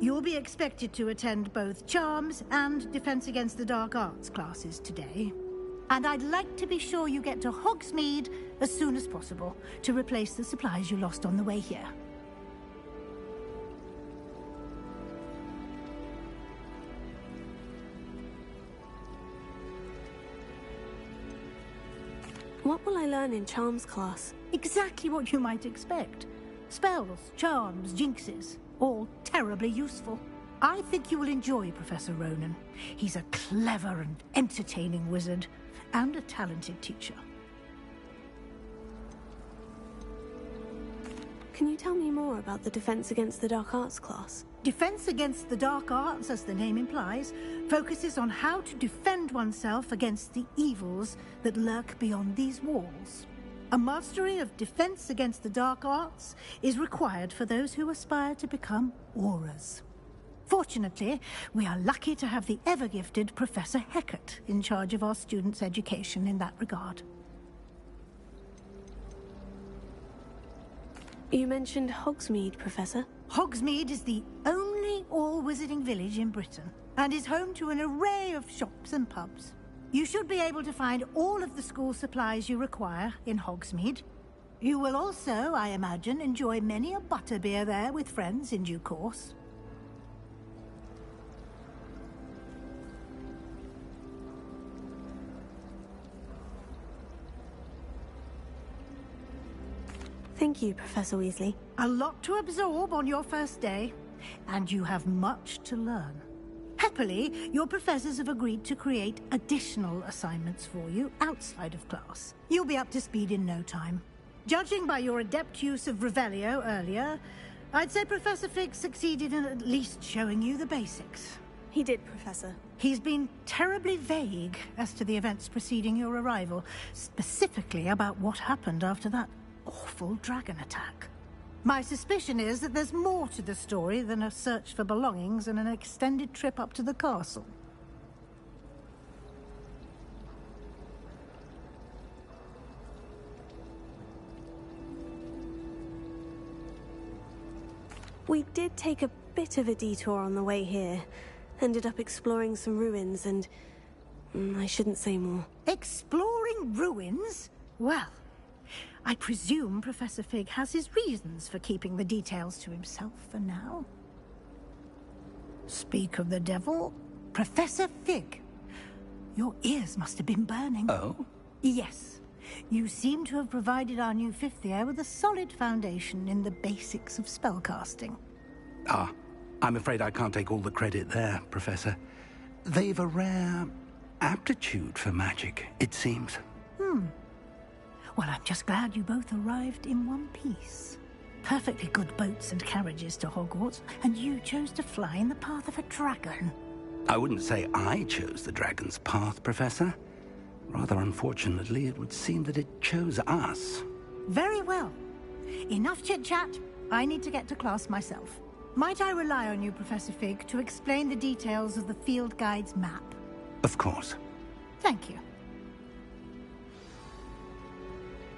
You'll be expected to attend both Charms and Defense Against the Dark Arts classes today. And I'd like to be sure you get to Hogsmeade as soon as possible to replace the supplies you lost on the way here. What will I learn in Charms class? Exactly what you might expect. Spells, charms, jinxes. All terribly useful. I think you will enjoy Professor Ronan. He's a clever and entertaining wizard, and a talented teacher. Can you tell me more about the Defense Against the Dark Arts class? Defense Against the Dark Arts, as the name implies, focuses on how to defend oneself against the evils that lurk beyond these walls. A mastery of Defense Against the Dark Arts is required for those who aspire to become Aurors. Fortunately, we are lucky to have the ever-gifted Professor Hecat in charge of our students' education in that regard. You mentioned Hogsmeade, Professor. Hogsmeade is the only all-wizarding village in Britain, and is home to an array of shops and pubs. You should be able to find all of the school supplies you require in Hogsmeade. You will also, I imagine, enjoy many a butterbeer there with friends in due course. Thank you, Professor Weasley. A lot to absorb on your first day, and you have much to learn. Heck, Happily, your professors have agreed to create additional assignments for you outside of class. You'll be up to speed in no time. Judging by your adept use of Revelio earlier, I'd say Professor Fig succeeded in at least showing you the basics. He did, Professor. He's been terribly vague as to the events preceding your arrival, specifically about what happened after that awful dragon attack. My suspicion is that there's more to the story than a search for belongings and an extended trip up to the castle. We did take a bit of a detour on the way here. Ended up exploring some ruins and... I shouldn't say more. Exploring ruins? Well, I presume Professor Fig has his reasons for keeping the details to himself for now. Speak of the devil, Professor Fig. Your ears must have been burning. Oh? Yes. You seem to have provided our new fifth year with a solid foundation in the basics of spellcasting. Ah, I'm afraid I can't take all the credit there, Professor. They've a rare aptitude for magic, it seems. Well, I'm just glad you both arrived in one piece. Perfectly good boats and carriages to Hogwarts, and you chose to fly in the path of a dragon. I wouldn't say I chose the dragon's path, Professor. Rather unfortunately, it would seem that it chose us. Very well. Enough chit-chat. I need to get to class myself. Might I rely on you, Professor Fig, to explain the details of the field guide's map? Of course. Thank you.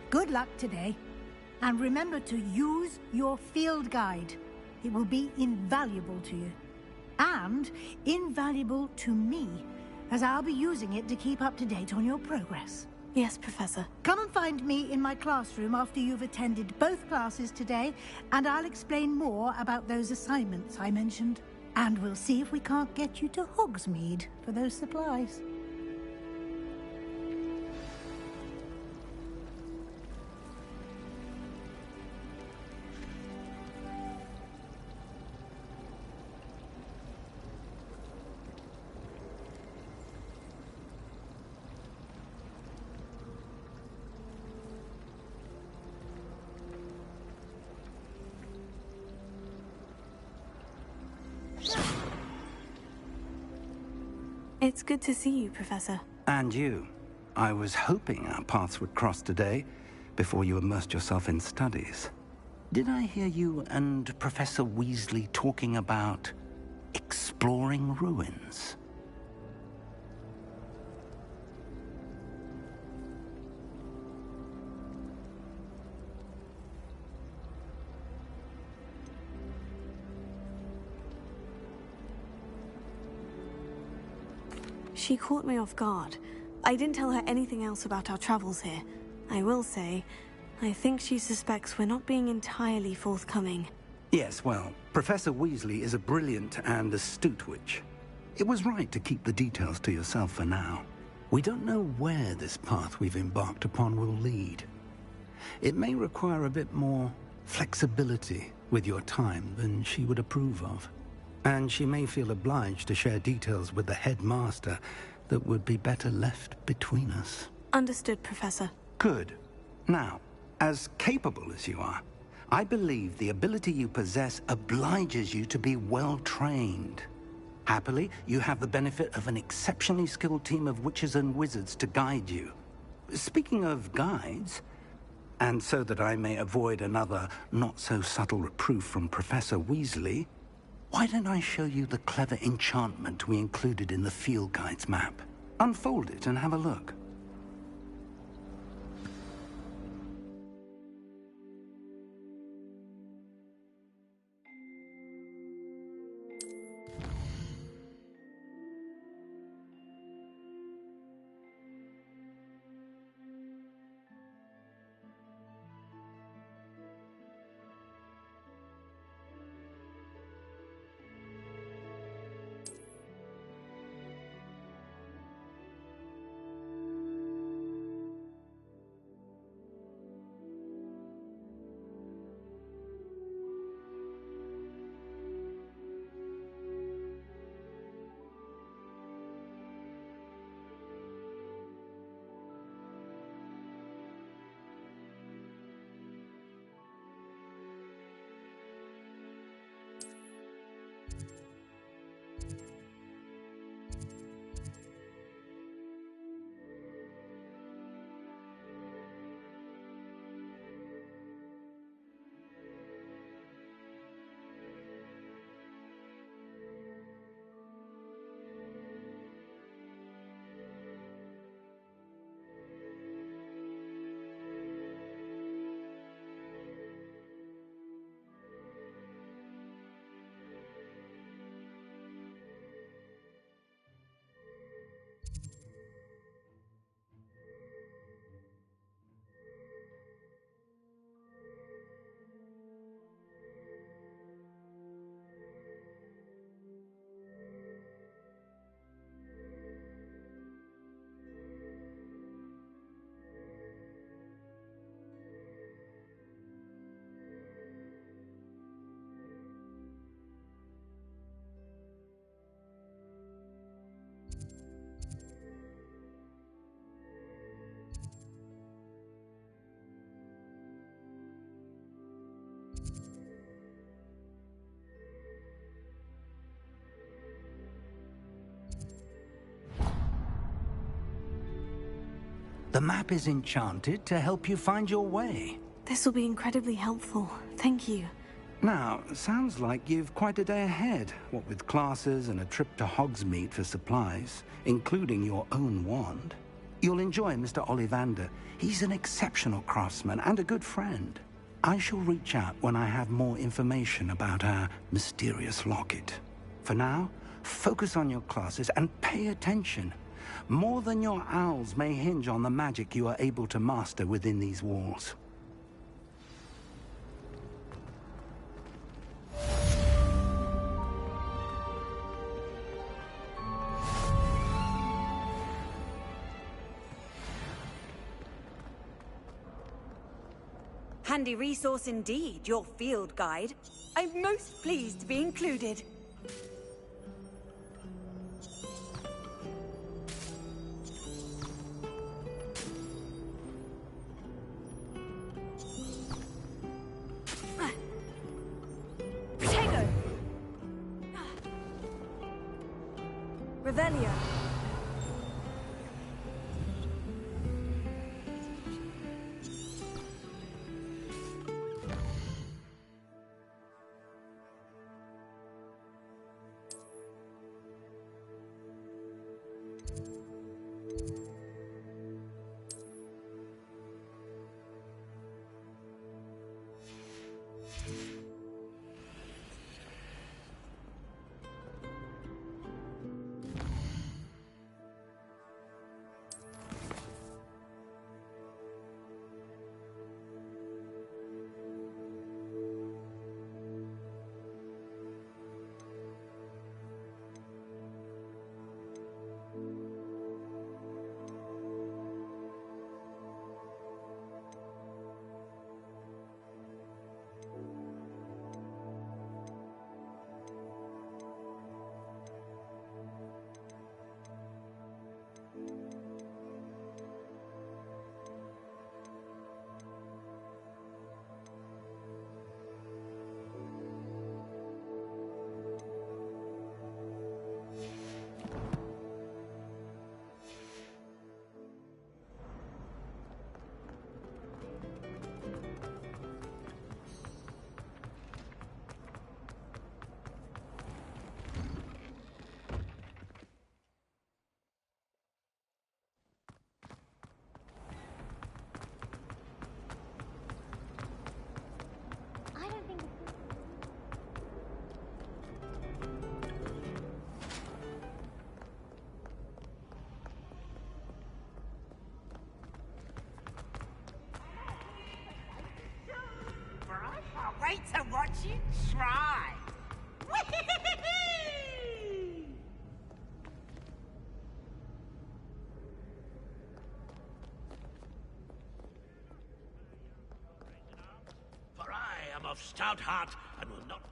Good luck today. And remember to use your field guide. It will be invaluable to you. And invaluable to me, as I'll be using it to keep up to date on your progress. Yes, Professor. Come and find me in my classroom after you've attended both classes today, and I'll explain more about those assignments I mentioned. And we'll see if we can't get you to Hogsmeade for those supplies. It's good to see you, Professor. And you. I was hoping our paths would cross today, before you immersed yourself in studies. Did I hear you and Professor Weasley talking about exploring ruins? She caught me off guard. I didn't tell her anything else about our travels here. I will say, I think she suspects we're not being entirely forthcoming. Yes, well, Professor Weasley is a brilliant and astute witch. It was right to keep the details to yourself for now. We don't know where this path we've embarked upon will lead. It may require a bit more flexibility with your time than she would approve of. And she may feel obliged to share details with the headmaster that would be better left between us. Understood, Professor. Good. Now, as capable as you are, I believe the ability you possess obliges you to be well-trained. Happily, you have the benefit of an exceptionally skilled team of witches and wizards to guide you. Speaking of guides, and so that I may avoid another not-so-subtle reproof from Professor Weasley, why don't I show you the clever enchantment we included in the field guide's map? Unfold it and have a look. The map is enchanted to help you find your way. This will be incredibly helpful. Thank you. Now, sounds like you've quite a day ahead, what with classes and a trip to Hogsmeade for supplies, including your own wand. You'll enjoy Mr. Ollivander. He's an exceptional craftsman and a good friend. I shall reach out when I have more information about our mysterious locket. For now, focus on your classes and pay attention. More than your owls may hinge on the magic you are able to master within these walls. Handy resource indeed, your field guide. I'm most pleased to be included. Protego! Revelio. Wait to watch you try. For I am of stout heart and will not...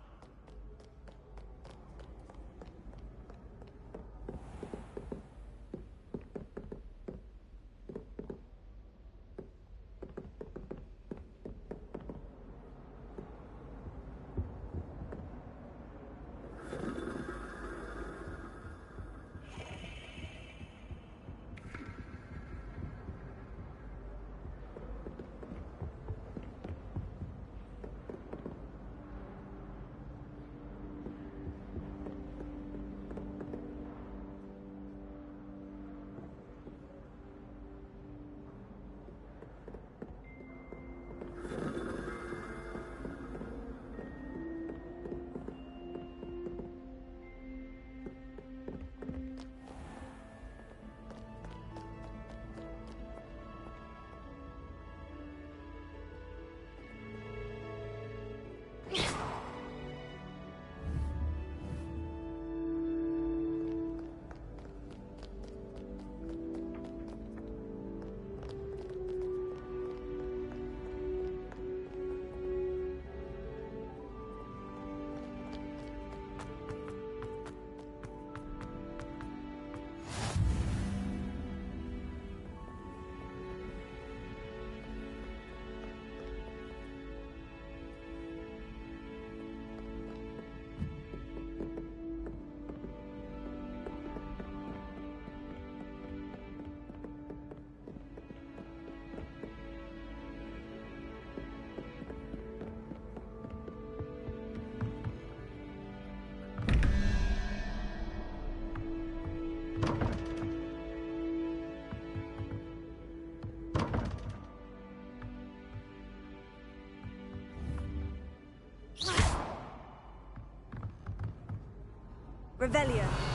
Revelio.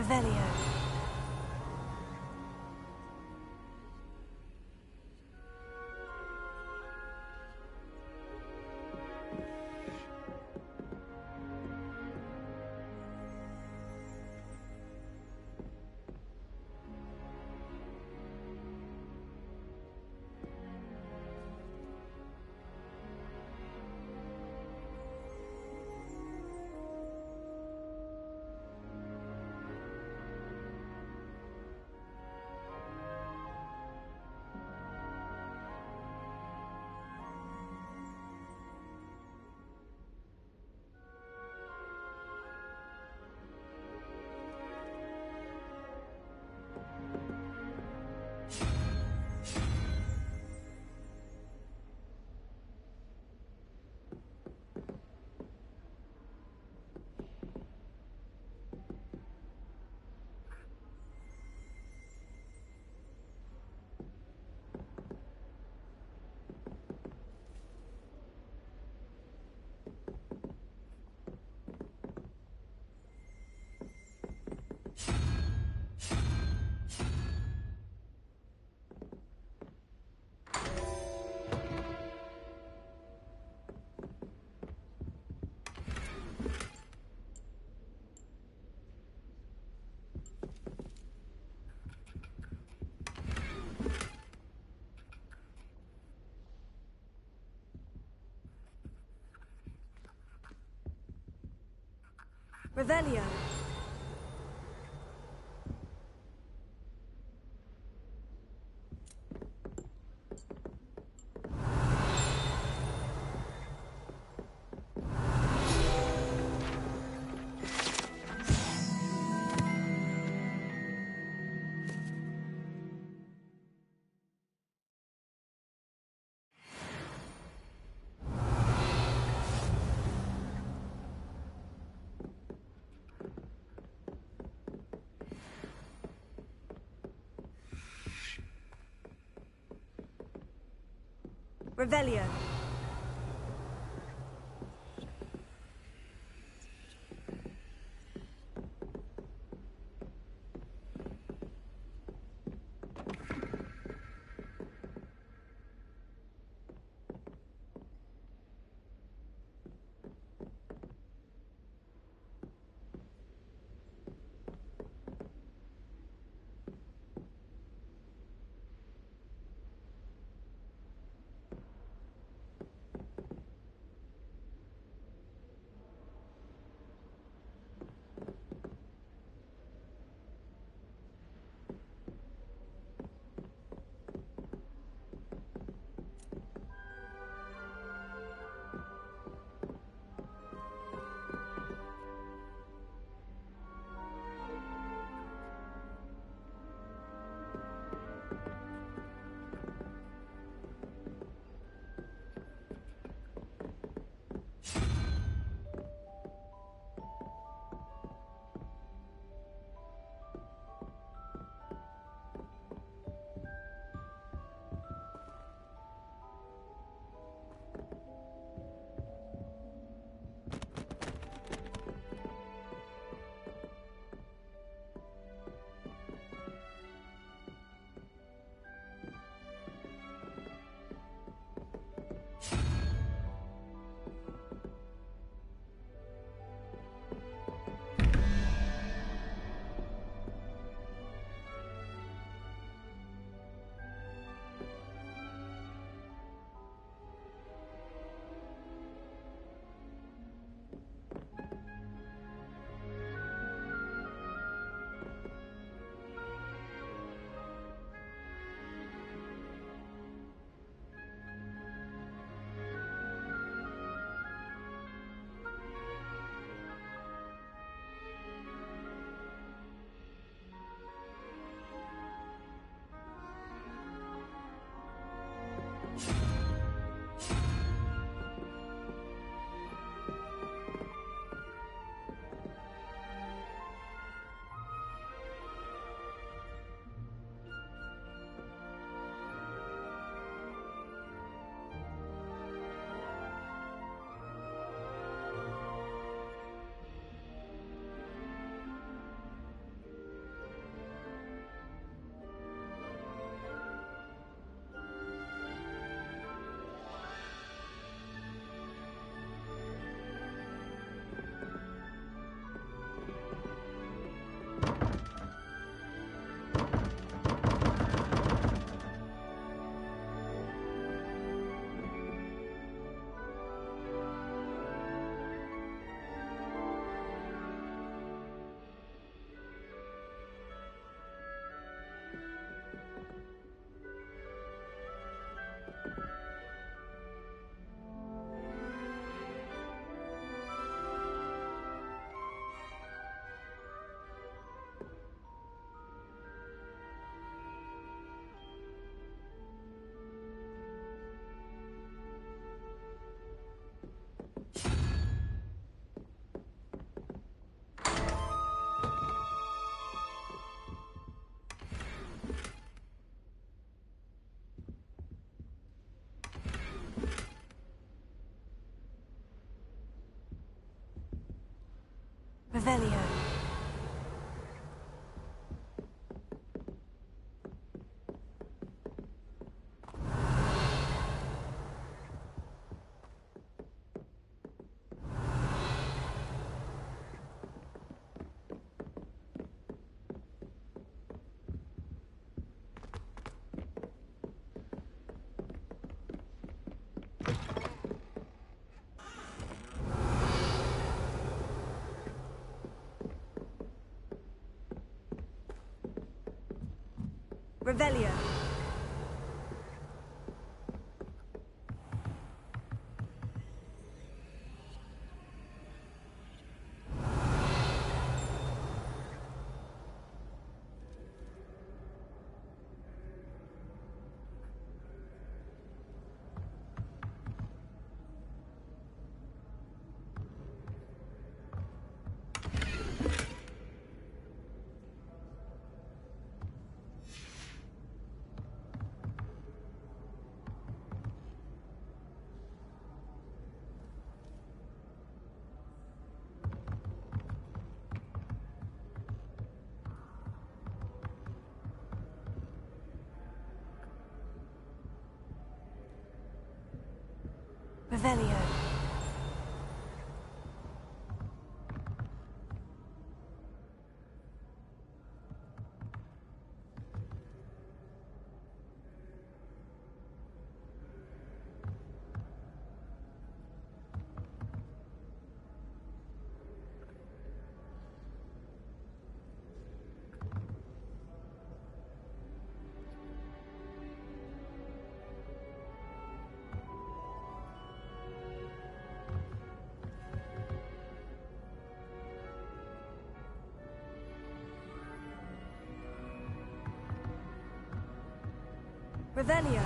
Revelio. Revelio. Revelio. Revelio. Revelio. Revelio. Revelio.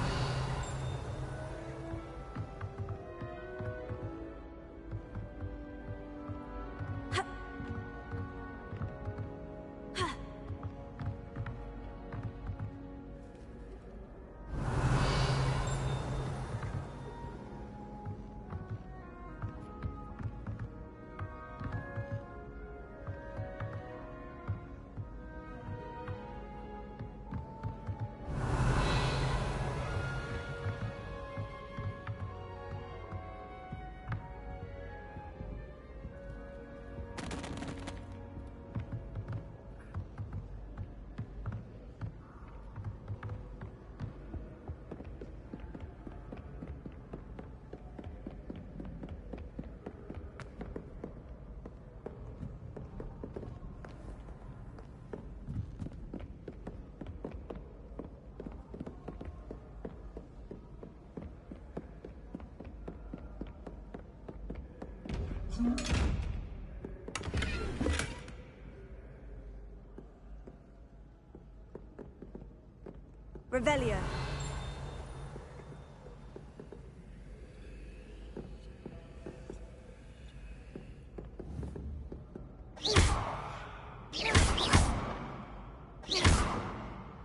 Revelio.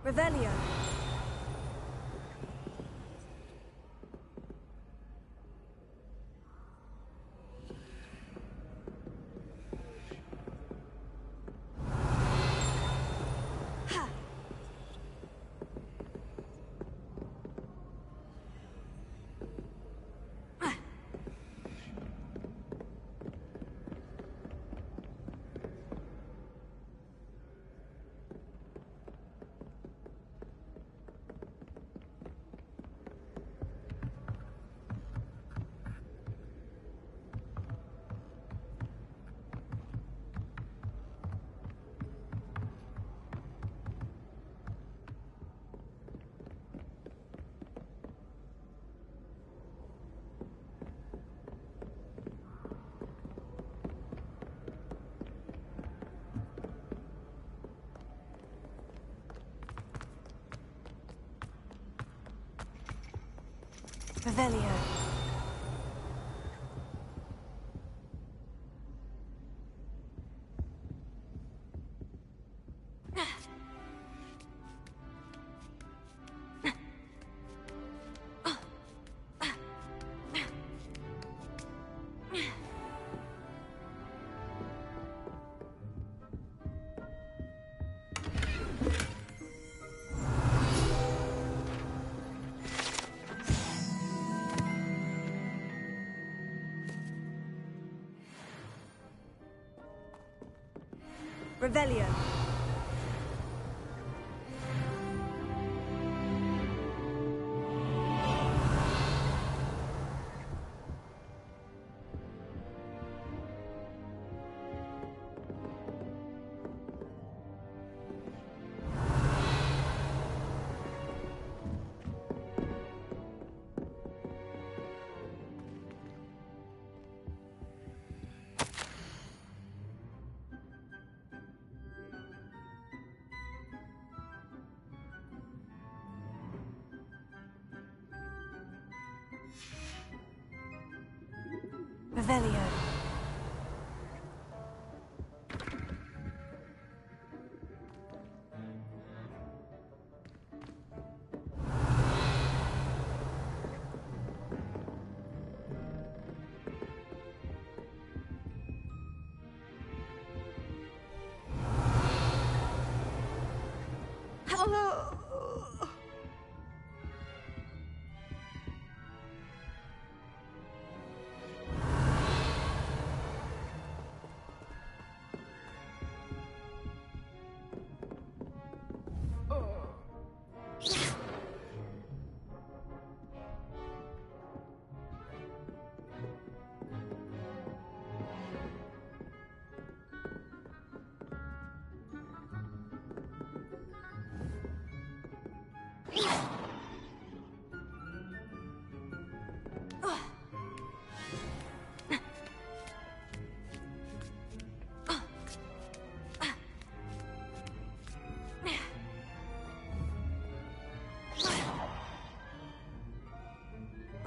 Revelio. Revelio. Revelio. Revelio.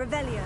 Revelio.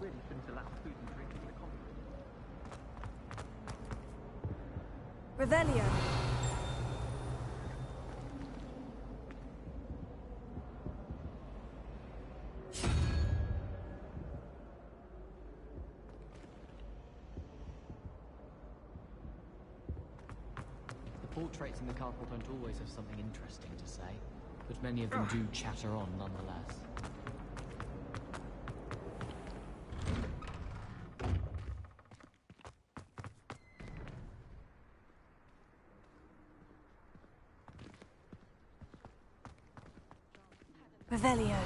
Really shouldn't allow food and drink in the convent. Revelio. The portraits in the castle don't always have something interesting to say, but many of them do chatter on nonetheless. Revelio.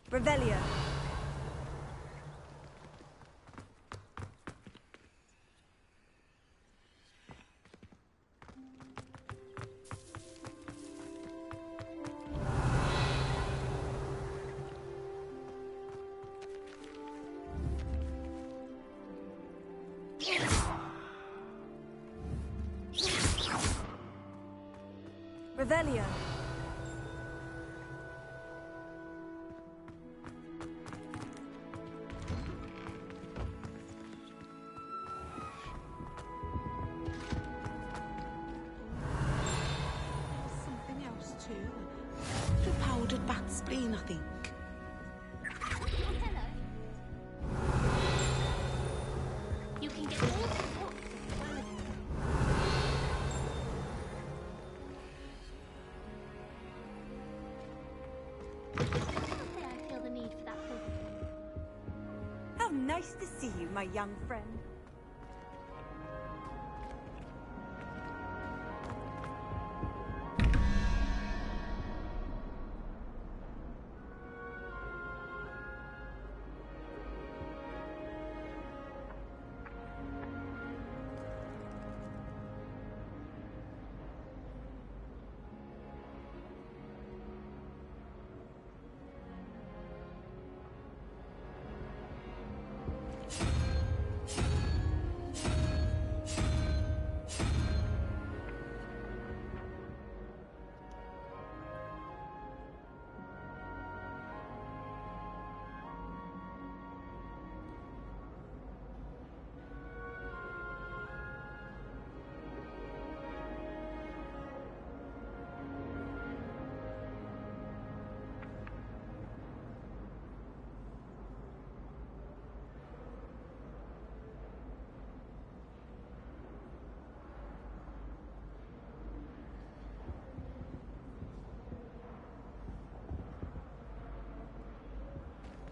Revelio. Revelio. Something else too. The powdered bat spleen, I think. Hello. You can get all sorts of I feel the need for that puzzle. How nice to see you, my young friend.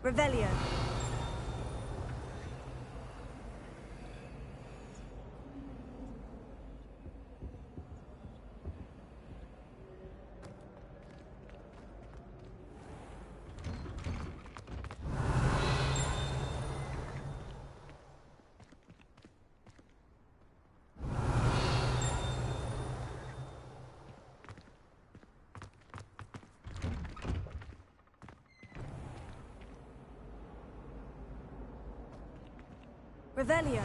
Revelio. Revelio.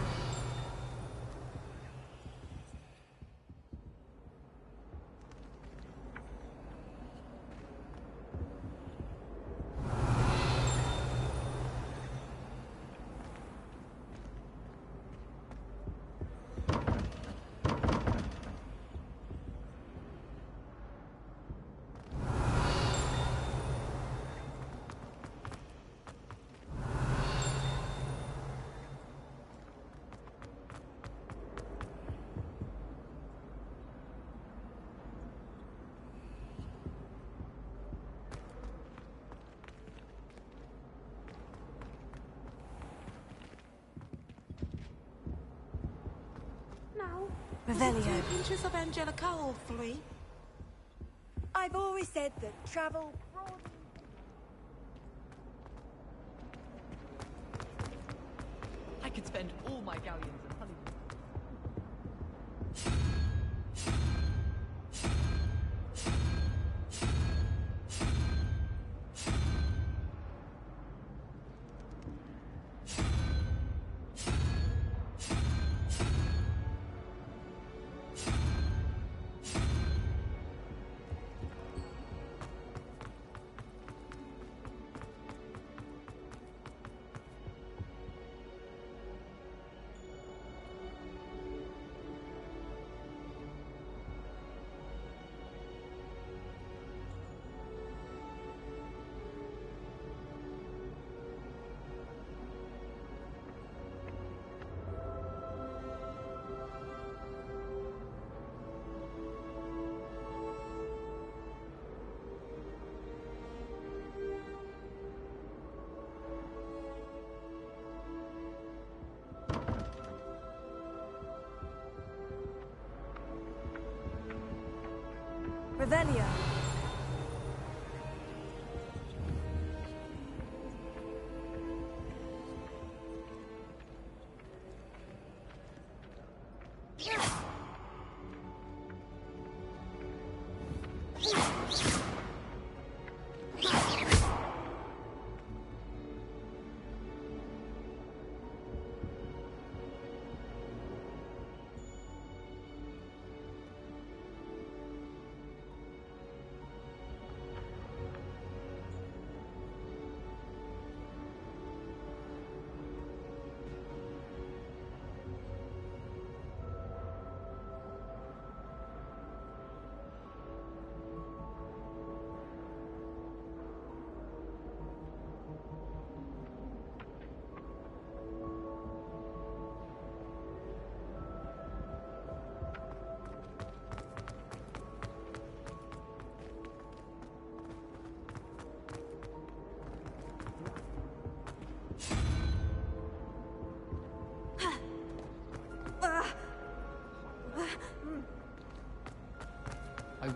Revelio. 2 pinches of Angelica or 3? I've always said that travel I could spend all my galleons in honeymoon. Revelio.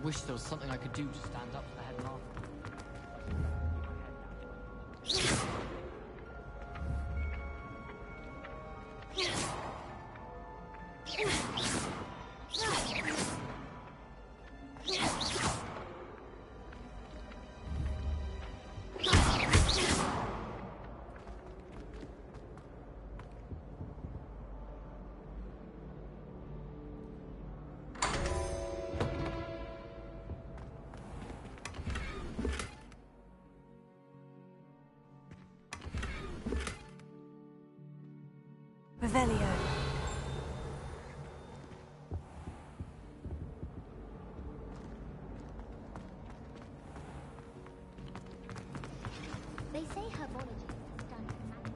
wish there was something I could do to stand up to the headmaster. Revelio. They say herbology is done in magic.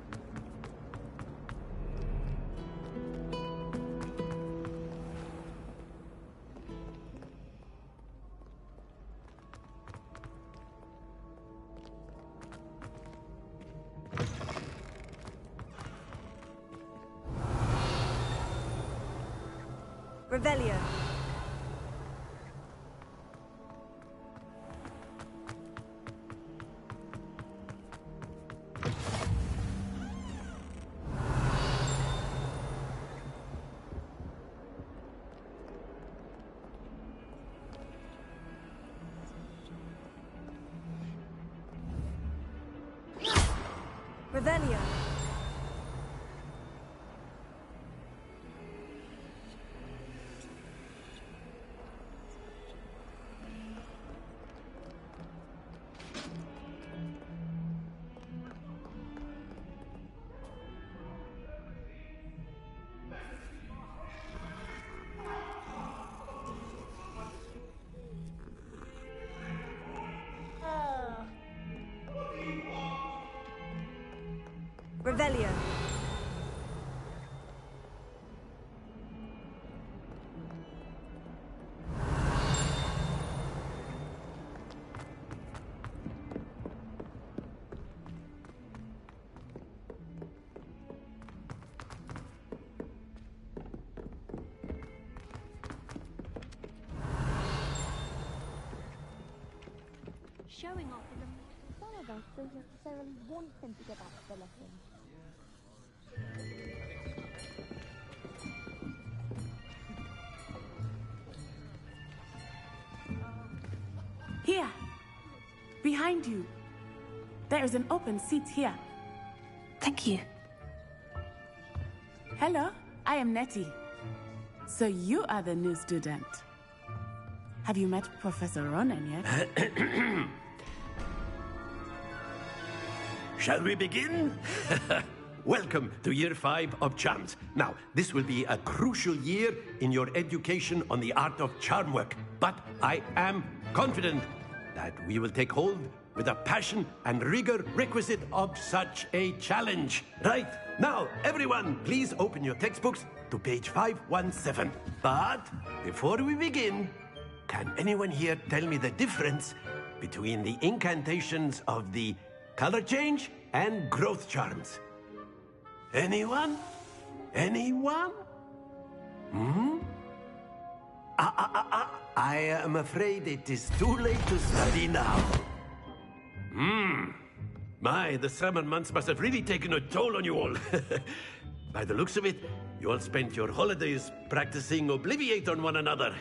Revelio. Revelio. Revelio. Showing off is a... Some of us don't necessarily want him to get back to the lesson. Here! Behind you. There is an open seat here. Thank you. Hello, I am Nettie. So you are the new student. Have you met Professor Ronan yet? Shall we begin? Welcome to Year 5 of Charms. Now, this will be a crucial year in your education on the art of charm work, but I am confident that we will take hold with the passion and rigor requisite of such a challenge. Right, now, everyone, please open your textbooks to page 517. But before we begin, can anyone here tell me the difference between the incantations of the color change and growth charms? Anyone? Anyone? I am afraid it is too late to study now. My, the summer months must have really taken a toll on you all. By the looks of it, you all spent your holidays practicing Obliviate on one another.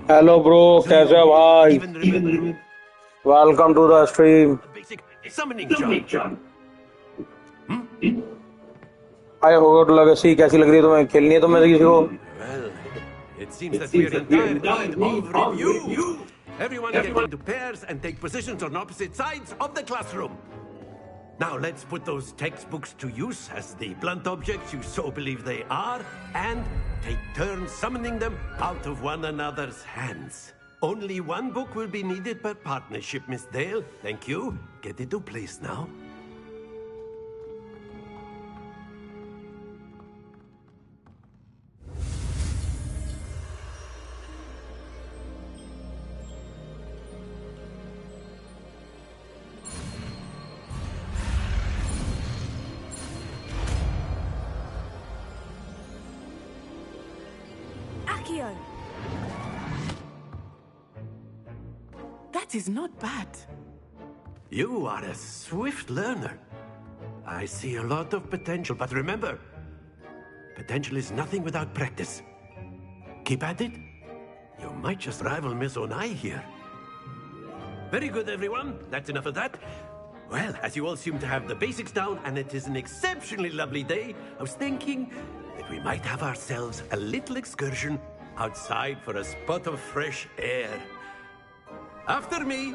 Hello, bro. कैसे हो भाई? Welcome to the stream. Basic summoning charm. आए होगा legacy कैसी लग रही है तुम्हें? खेलनी है तुम्हें किसी को? Well, it seems that we are in dire need of review. Everyone get into pairs and take positions on opposite sides of the classroom. Now let's put those textbooks to use as the blunt objects you so believe they are, and take turns summoning them out of one another's hands. Only one book will be needed per partnership, Miss Dale. Thank you. Get into place now. Accio. That is not bad. You are a swift learner. I see a lot of potential, but remember, potential is nothing without practice. Keep at it. You might just rival Miss Onai here. Very good, everyone. That's enough of that. Well, as you all seem to have the basics down, and it is an exceptionally lovely day, I was thinking that we might have ourselves a little excursion outside for a spot of fresh air. After me.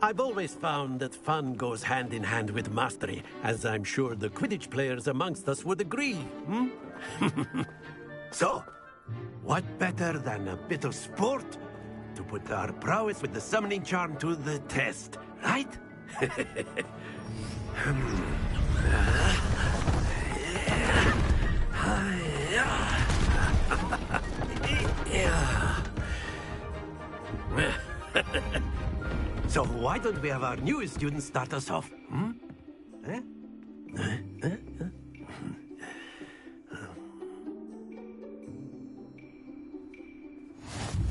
I've always found that fun goes hand in hand with mastery, as I'm sure the Quidditch players amongst us would agree, So, what better than a bit of sport to put our prowess with the summoning charm to the test, right? So why don't we have our newest student start us off?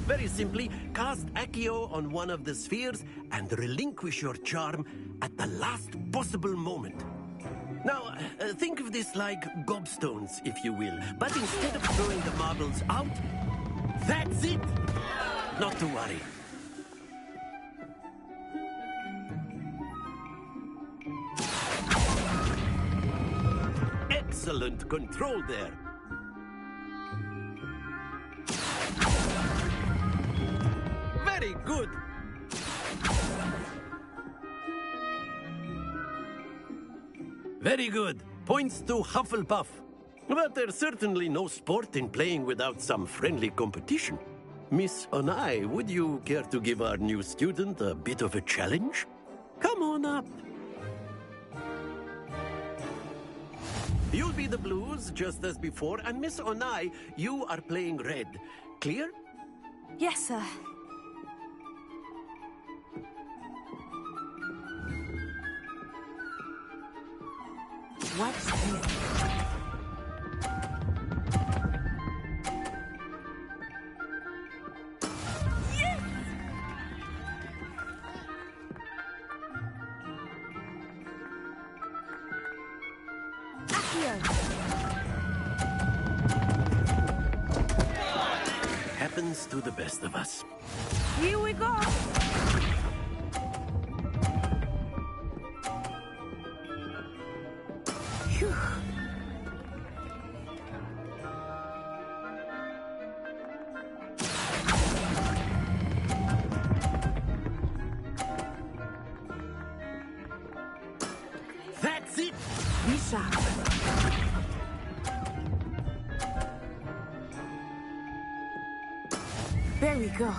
Very simply, cast Accio on one of the spheres and relinquish your charm at the last possible moment. Now, think of this like gobstones, if you will. But instead of throwing the marbles out, that's it! Not to worry. Excellent control there. Very good. Very good. Points to Hufflepuff. But there's certainly no sport in playing without some friendly competition. Miss Onai, would you care to give our new student a bit of a challenge? Come on up. You'll be the blues, just as before, and Miss Onai, you are playing red. Clear? Yes, sir. What's this? Happens to the best of us. Here we go. Phew. That's it! Be sharp. There we go.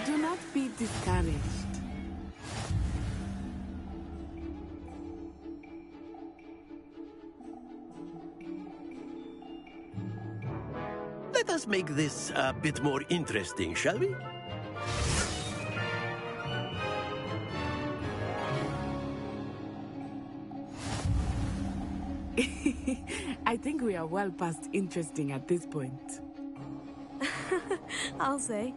Do not be discouraged. Let us make this a bit more interesting, shall we? I think we are well past interesting at this point. I'll say.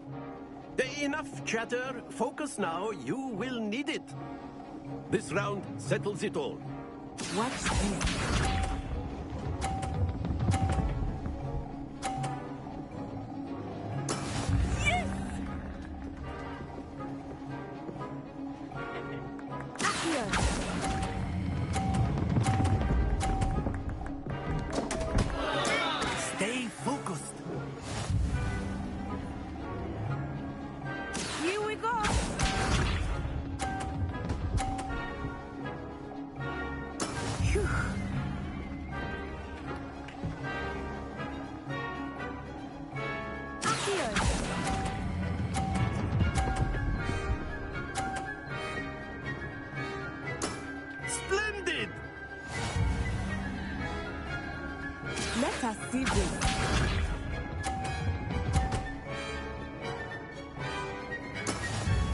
Enough chatter. Focus now. You will need it. This round settles it all. What's this? Stay focused. Here we go. Phew. us see this.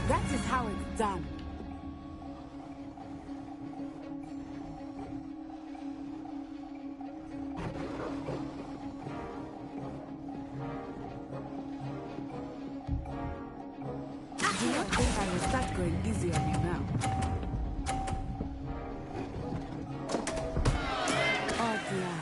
That is how it's done. I think I will start going easy on you now. Oh dear.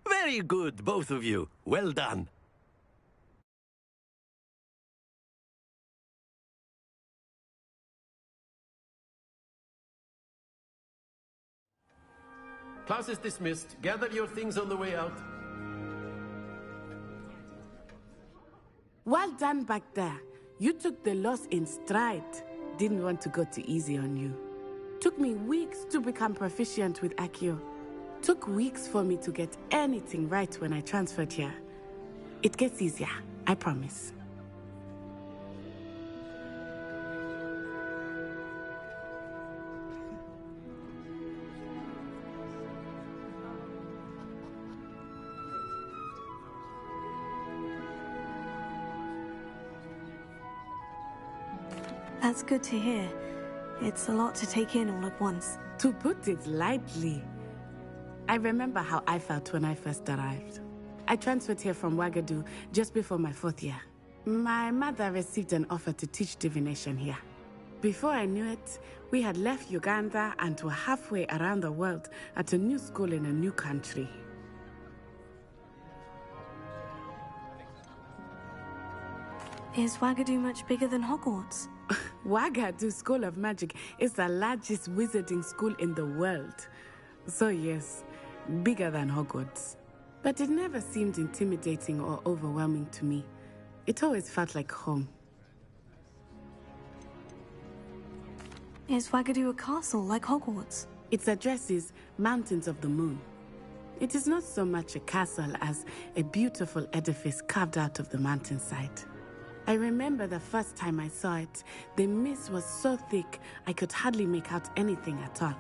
Very good, both of you. Well done. Class is dismissed. Gather your things on the way out. Well done back there. You took the loss in stride. Didn't want to go too easy on you. Took me weeks to become proficient with Accio. Took weeks for me to get anything right when I transferred here. It gets easier, I promise. That's good to hear. It's a lot to take in all at once. To put it lightly, I remember how I felt when I first arrived. I transferred here from Wagadu just before my 4th year. My mother received an offer to teach divination here. Before I knew it, we had left Uganda and were halfway around the world at a new school in a new country. Is Wagadu much bigger than Hogwarts? Wagadu School of Magic is the largest wizarding school in the world. So yes, bigger than Hogwarts. But it never seemed intimidating or overwhelming to me. It always felt like home. Is Wagadu a castle like Hogwarts? Its address is Mountains of the Moon. It is not so much a castle as a beautiful edifice carved out of the mountainside. I remember the first time I saw it, the mist was so thick I could hardly make out anything at all.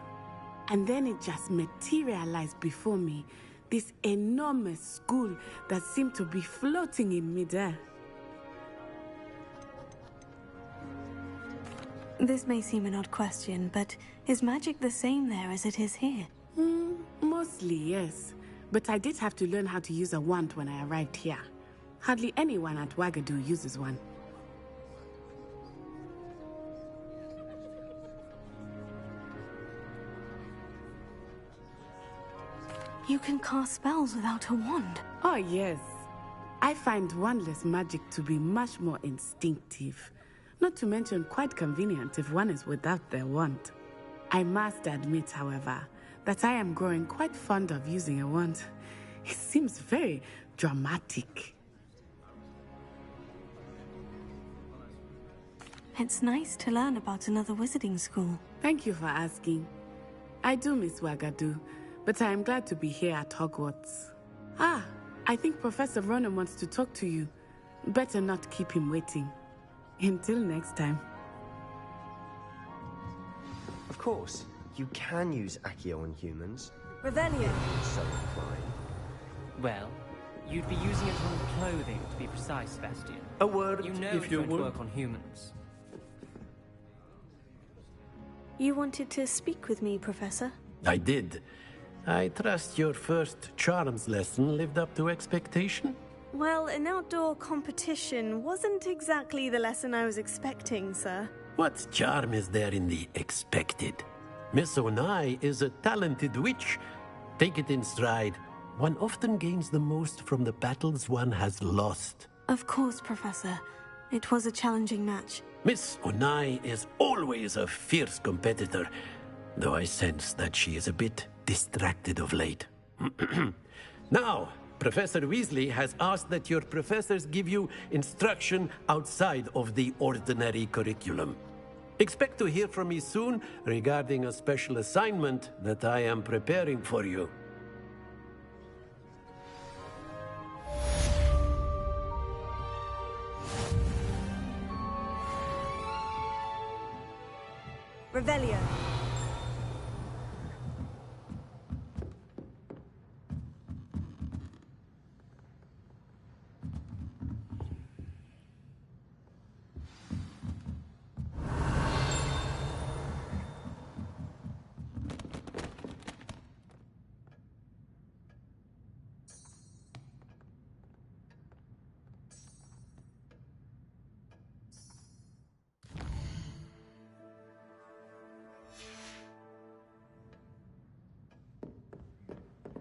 And then it just materialized before me, this enormous school that seemed to be floating in midair. This may seem an odd question, but is magic the same there as it is here? Mostly, yes. But I did have to learn how to use a wand when I arrived here. Hardly anyone at Wagadu uses one. You can cast spells without a wand? Oh, yes. I find wandless magic to be much more instinctive. Not to mention quite convenient if one is without their wand. I must admit, however, that I am growing quite fond of using a wand. It seems very dramatic. It's nice to learn about another wizarding school. Thank you for asking. I do miss Wagadu, but I am glad to be here at Hogwarts. Ah, I think Professor Ronan wants to talk to you. Better not keep him waiting. Until next time. Of course, you can use Accio on humans. Revelio. So inclined. Well, you'd be using it on clothing, to be precise, Sebastian. A word, you know if it you won't would. work on humans. You wanted to speak with me, Professor? I did. I trust your first charms lesson lived up to expectation? Well, an outdoor competition wasn't exactly the lesson I was expecting, sir. What charm is there in the expected? Miss Onai is a talented witch. Take it in stride. One often gains the most from the battles one has lost. Of course, Professor. It was a challenging match. Miss Onai is always a fierce competitor, though I sense that she is a bit distracted of late. Now, Professor Weasley has asked that your professors give you instruction outside of the ordinary curriculum. Expect to hear from me soon regarding a special assignment that I am preparing for you. Revelio.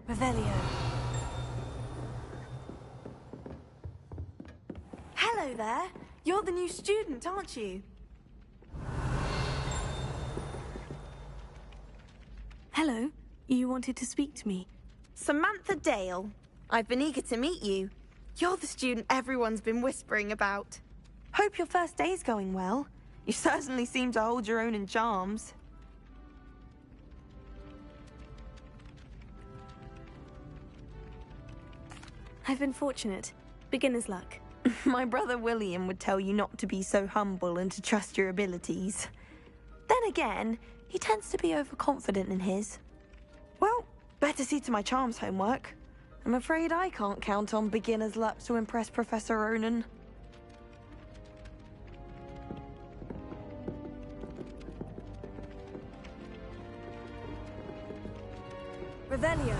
Revelio. Hello there. You're the new student, aren't you? Hello. You wanted to speak to me. Samantha Dale. I've been eager to meet you. You're the student everyone's been whispering about. Hope your first day's going well. You certainly seem to hold your own in charms. I've been fortunate. Beginner's luck. My brother William would tell you not to be so humble and to trust your abilities. Then again, he tends to be overconfident in his. Well, better see to my charms homework. I'm afraid I can't count on beginner's luck to impress Professor Ronan. Revelio.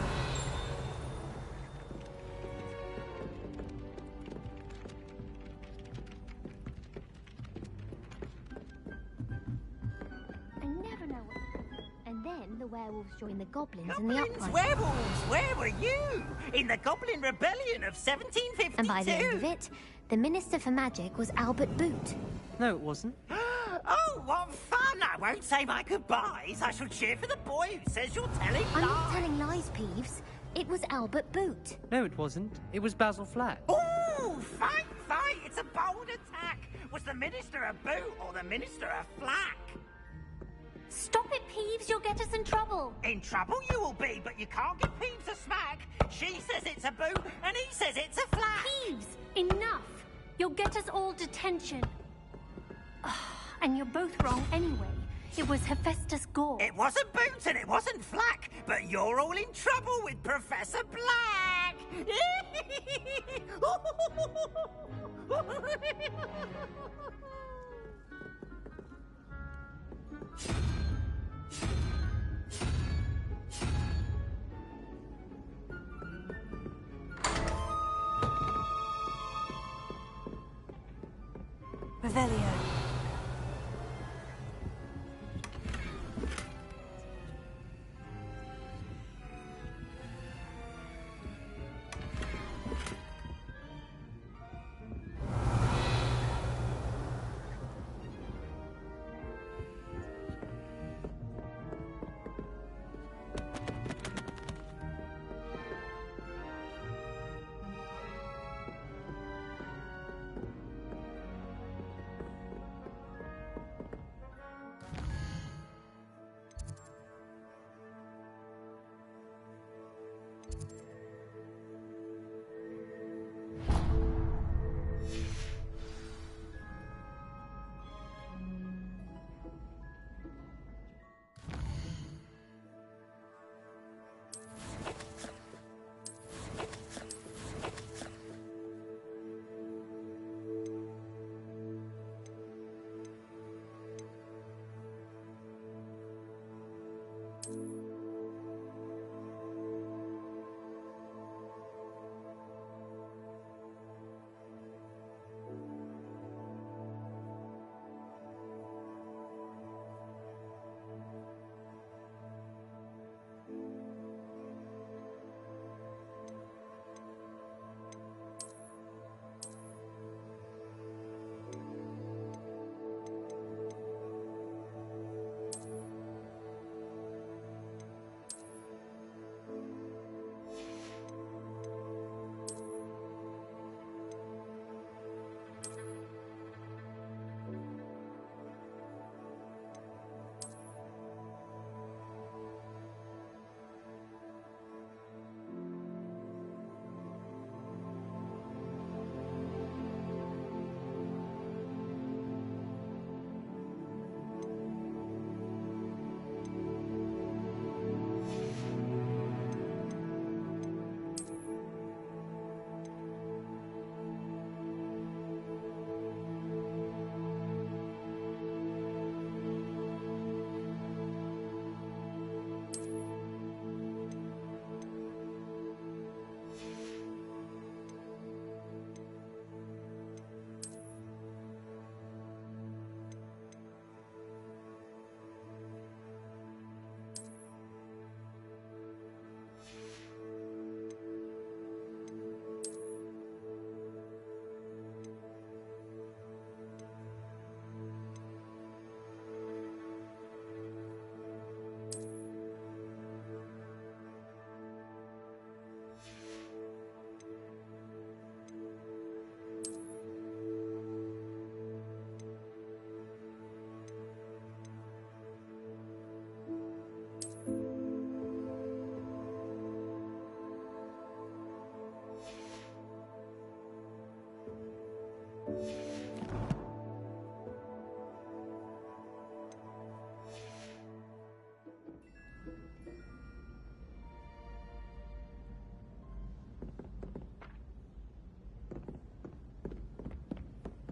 And then the werewolves joined the goblins in Goblins, the uprising. werewolves, where were you? In the Goblin Rebellion of 1752. And by the end of it, the Minister for Magic was Albert Boot. No, it wasn't. Oh, what fun! I won't say my goodbyes. I shall cheer for the boy who says you're telling I'm lies. not telling lies, Peeves. It was Albert Boot. No, it wasn't. It was Basil Flack. Ooh, fight, fight! It's a bold attack. Was the Minister a boot or the Minister a flack? Stop it, Peeves. You'll get us in trouble. In trouble you will be, but you can't give Peeves a smack. She says it's a boot, and he says it's a flack. Peeves, enough. You'll get us all detention. And you're both wrong anyway. It was Hephaestus Gore. It wasn't boot and it wasn't flack, but you're all in trouble with Professor Black. Revelio.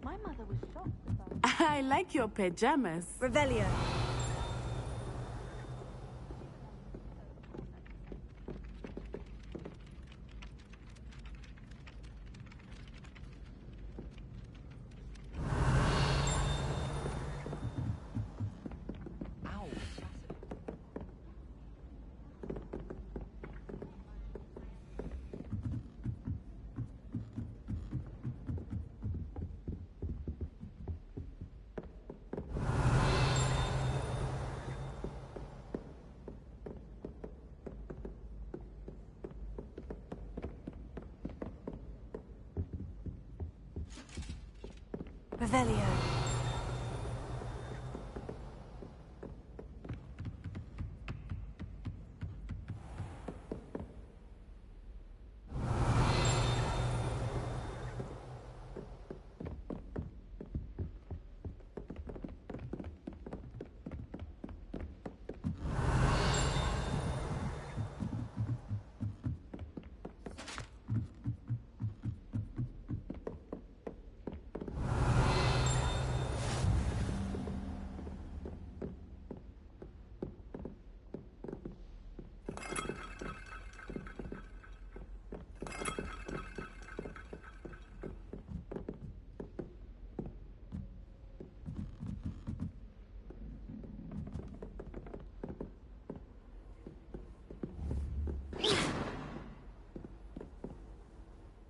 My mother was shocked. I like your pajamas. Revelio. Revelio.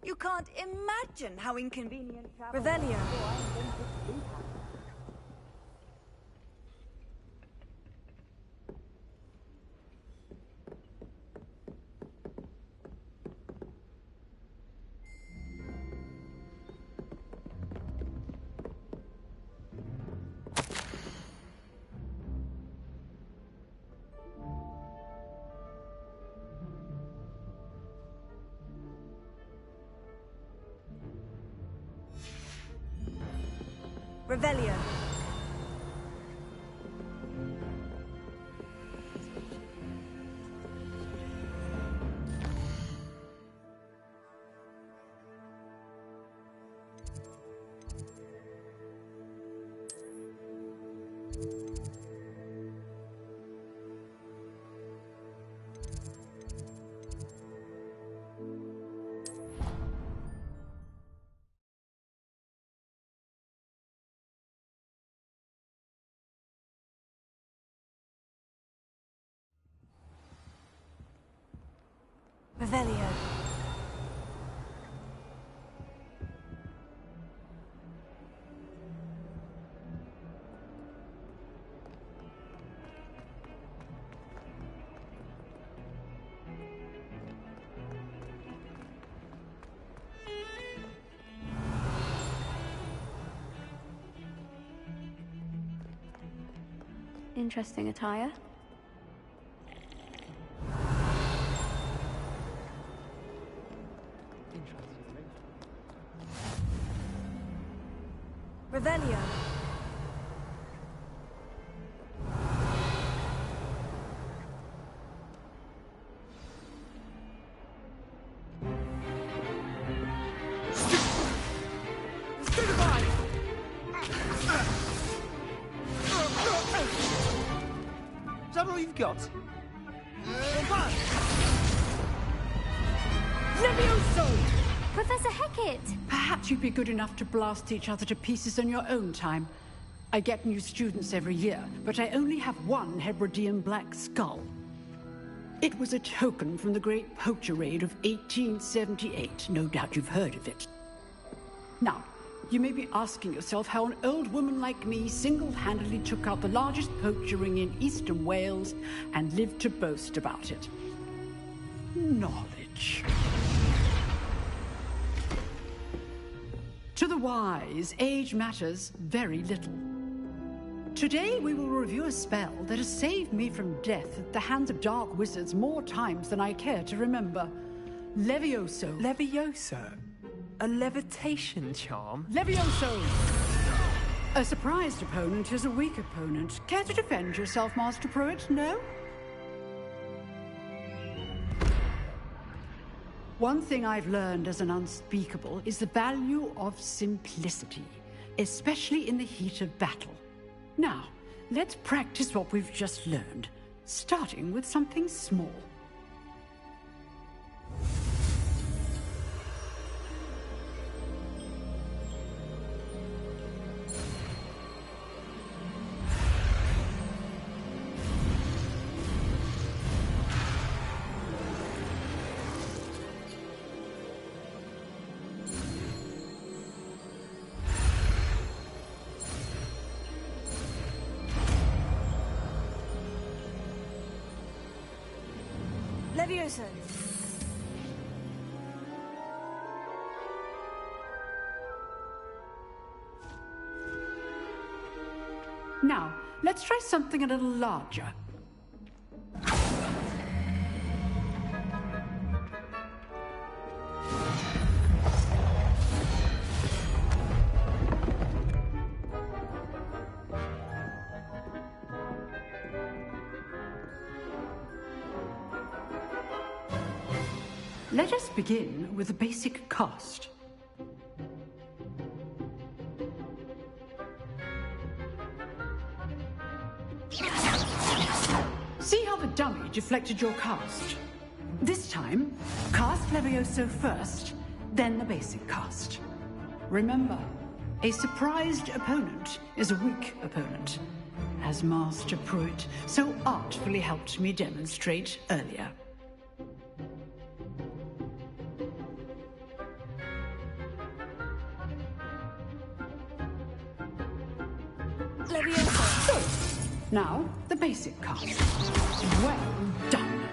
You can't imagine how inconvenient travel. Revelio. Revelio. Revelio. Interesting attire. Revelio. Is that all you've got? Levioso! Professor Hecat! Perhaps you'd be good enough to blast each other to pieces on your own time. I get new students every year, but I only have one Hebridean black skull. It was a token from the Great Poacher Raid of 1878. No doubt you've heard of it. Now, you may be asking yourself how an old woman like me single-handedly took out the largest poacher ring in eastern Wales and lived to boast about it. Knowledge. To the wise, age matters very little. Today we will review a spell that has saved me from death at the hands of dark wizards more times than I care to remember. Levioso. Levioso? A levitation charm? Levioso! A surprised opponent is a weak opponent. Care to defend yourself, Master Pruitt? No? One thing I've learned as an unspeakable is the value of simplicity. especially in the heat of battle. Now, let's practice what we've just learned, starting with something small. Levioso. Now, let's try something a little larger. Let us begin with the basic cast. See how the dummy deflected your cast? This time, cast Levioso first, then the basic cast. Remember, a surprised opponent is a weak opponent, as Master Pruitt so artfully helped me demonstrate earlier. Levioso. Good. Now, the basic cast. Well done.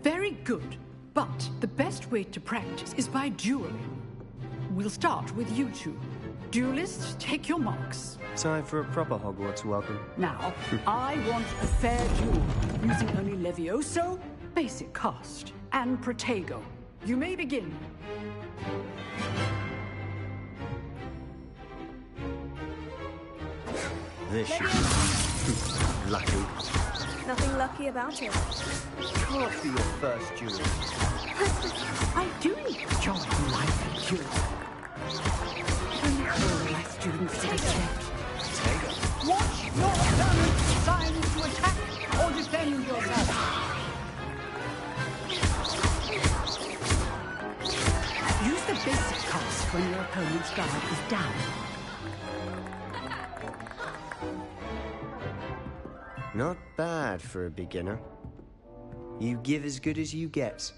Very good. But the best way to practice is by dueling. We'll start with you two. Duelists, take your marks. Time for a proper Hogwarts welcome. Now, I want a fair duel, using only Levioso, basic cast, and Protego. You may begin. This should be lucky. Nothing lucky about it. Can't be your first duel. I do enjoy lively duels. All my students to accept. Watch your opponent's signs to attack or defend yourself. Use the basic cast when your opponent's guard is down. Not bad for a beginner. You give as good as you get.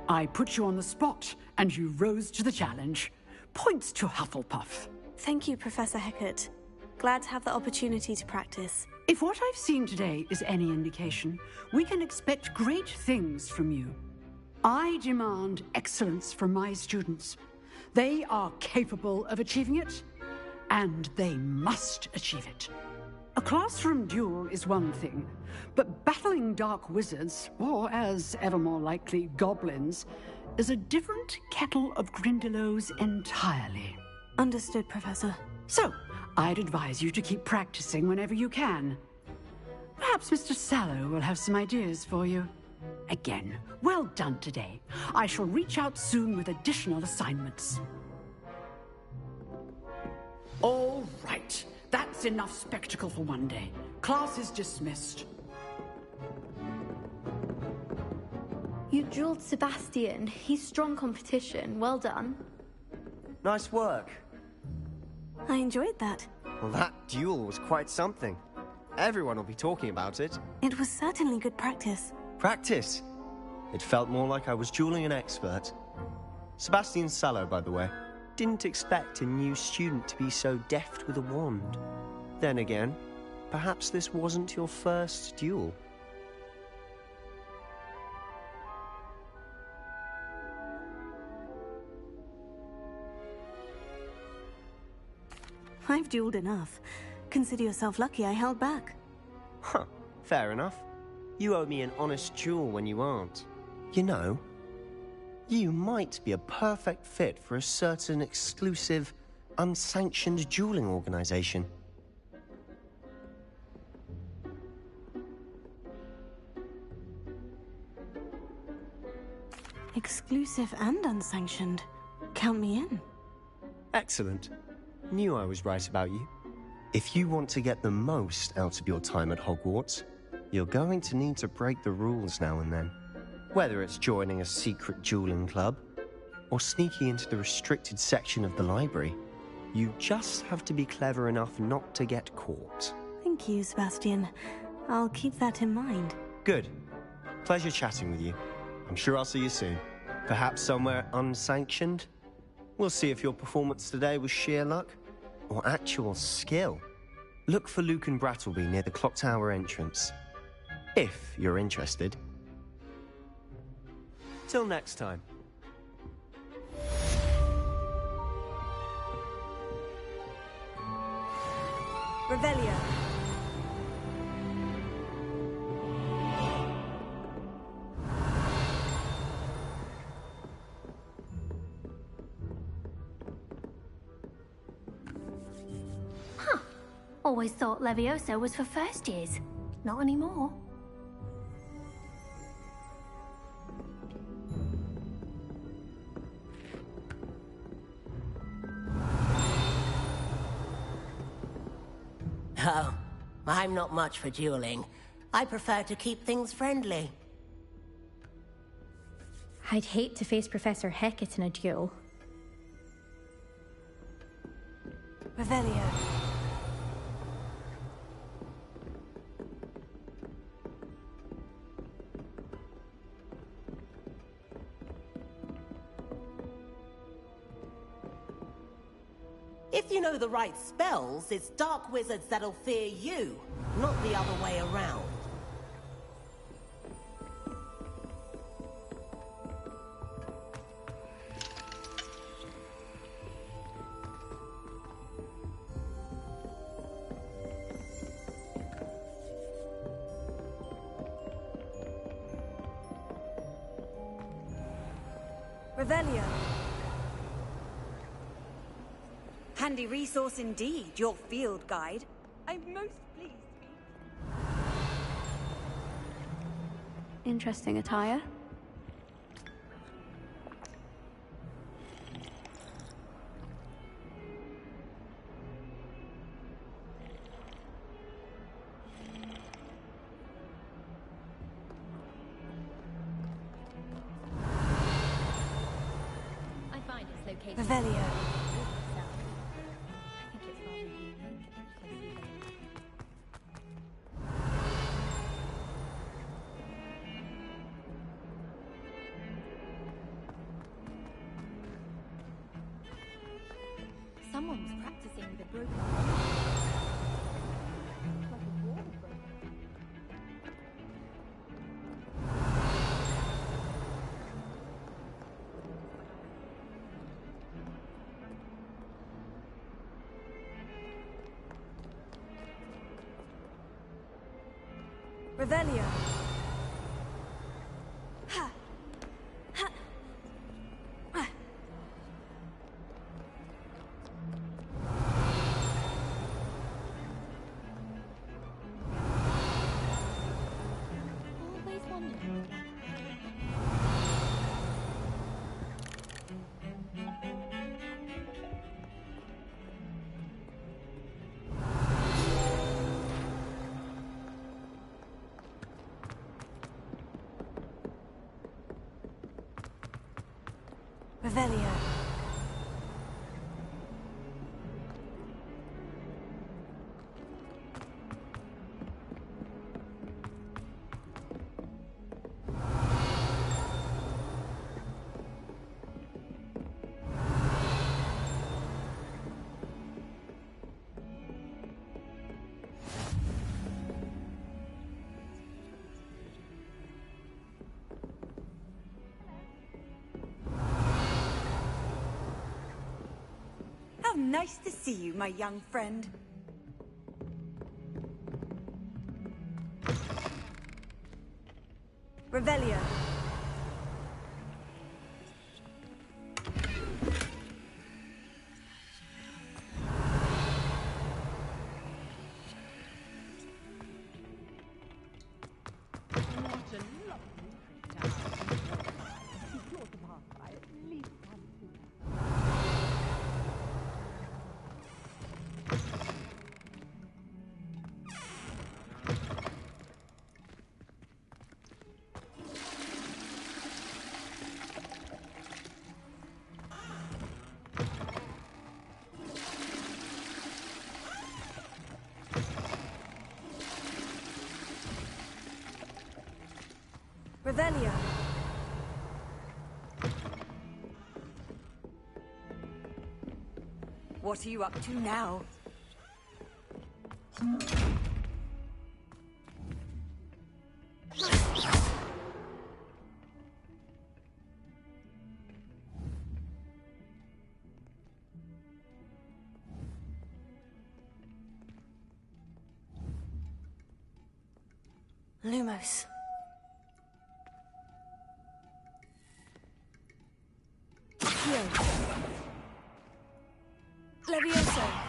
I put you on the spot, and you rose to the challenge. Points to Hufflepuff. Thank you, Professor Hecat. Glad to have the opportunity to practice. If what I've seen today is any indication, we can expect great things from you. I demand excellence from my students. They are capable of achieving it, and they must achieve it. A classroom duel is one thing, but battling dark wizards, or as ever more likely, goblins, is a different kettle of Grindylows entirely. Understood, Professor. So, I'd advise you to keep practicing whenever you can. Perhaps Mr. Sallow will have some ideas for you. Again, well done today. I shall reach out soon with additional assignments. All right. That's enough spectacle for one day. Class is dismissed. You dueled Sebastian. He's strong competition. Well done. Nice work. I enjoyed that. Well, that duel was quite something. Everyone will be talking about it. It was certainly good practice. Practice? It felt more like I was dueling an expert. Sebastian Sallow, by the way. Didn't expect a new student to be so deft with a wand. Then again, perhaps this wasn't your first duel. I've dueled enough. Consider yourself lucky I held back. Huh, fair enough. You owe me an honest duel when you aren't. You know, you might be a perfect fit for a certain exclusive, unsanctioned dueling organization. Exclusive and unsanctioned. Count me in. Excellent. Knew I was right about you. If you want to get the most out of your time at Hogwarts, you're going to need to break the rules now and then. Whether it's joining a secret dueling club, or sneaking into the restricted section of the library, you just have to be clever enough not to get caught. Thank you, Sebastian. I'll keep that in mind. Good. Pleasure chatting with you. I'm sure I'll see you soon. Perhaps somewhere unsanctioned? We'll see if your performance today was sheer luck or actual skill. Look for Luke and Brattleby near the clock tower entrance, if you're interested. Till next time. Revelio. Always thought Levioso was for first years. Not anymore. Oh, I'm not much for dueling. I prefer to keep things friendly. I'd hate to face Professor Hecat in a duel. Revelio. If you know the right spells, it's dark wizards that'll fear you, not the other way around. Revelio. Handy resource indeed, your field guide. I'm most pleased to be... Interesting attire. I find it's located... Revelio. Someone's practicing with a broken... Revelio. Always wondered. Revelio. How nice to see you, my young friend. Revelio. Revelio. What are you up to now? Lumos. Levioso.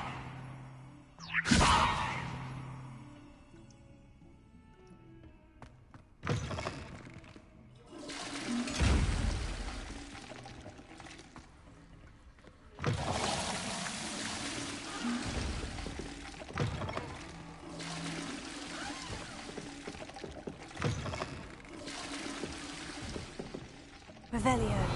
Revelio.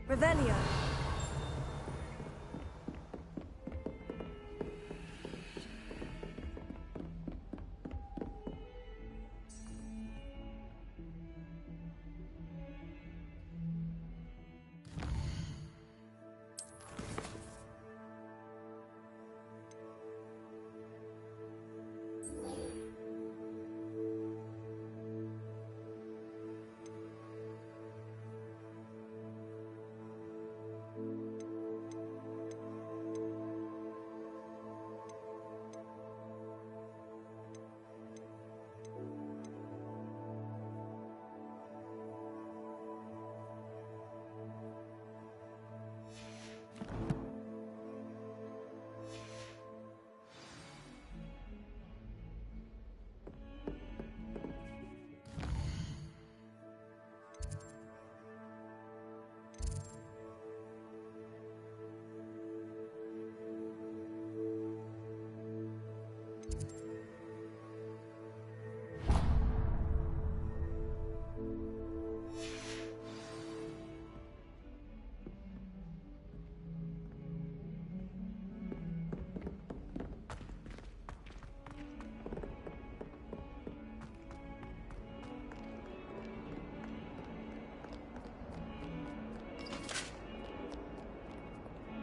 Revelio.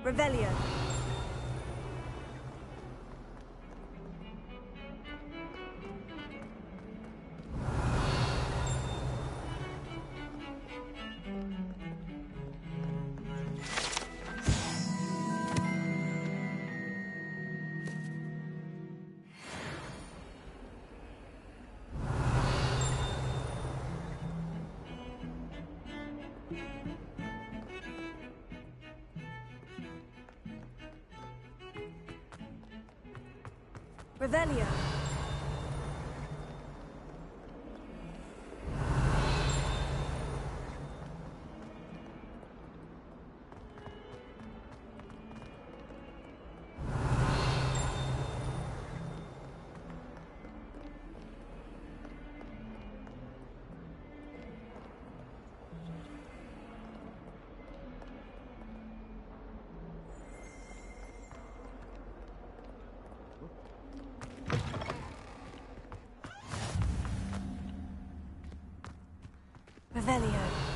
Revelio. Revelio. Revelio.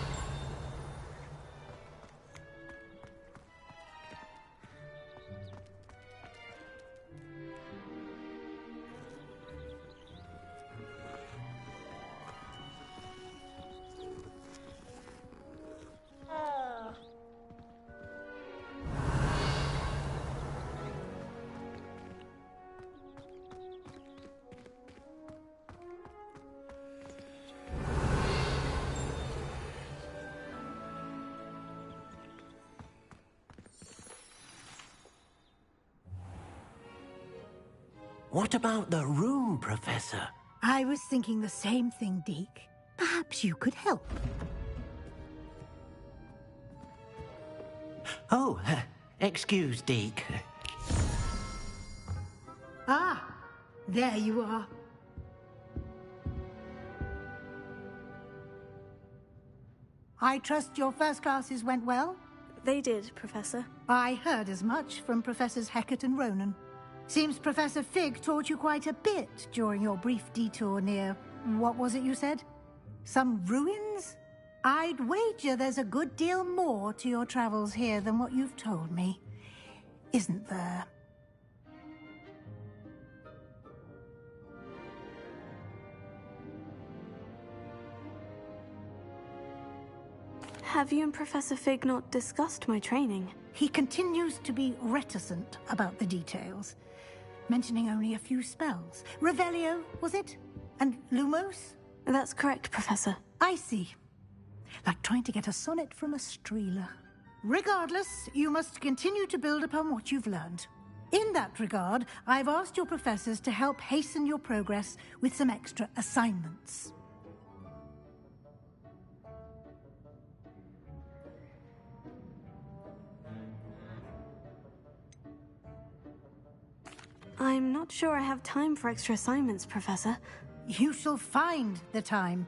What about the room, Professor? I was thinking the same thing, Deke. Perhaps you could help. Oh, excuse, Deke. Ah, there you are. I trust your first classes went well? They did, Professor. I heard as much from Professors Hecat and Ronan. Seems Professor Fig taught you quite a bit during your brief detour near... what was it you said? Some ruins? I'd wager there's a good deal more to your travels here than what you've told me. Isn't there? Have you and Professor Fig not discussed my training? He continues to be reticent about the details, mentioning only a few spells. Revelio, was it? And Lumos? That's correct, Professor. I see. Like trying to get a sonnet from a streeler. Regardless, you must continue to build upon what you've learned. In that regard, I've asked your professors to help hasten your progress with some extra assignments. I'm not sure I have time for extra assignments, Professor. You shall find the time.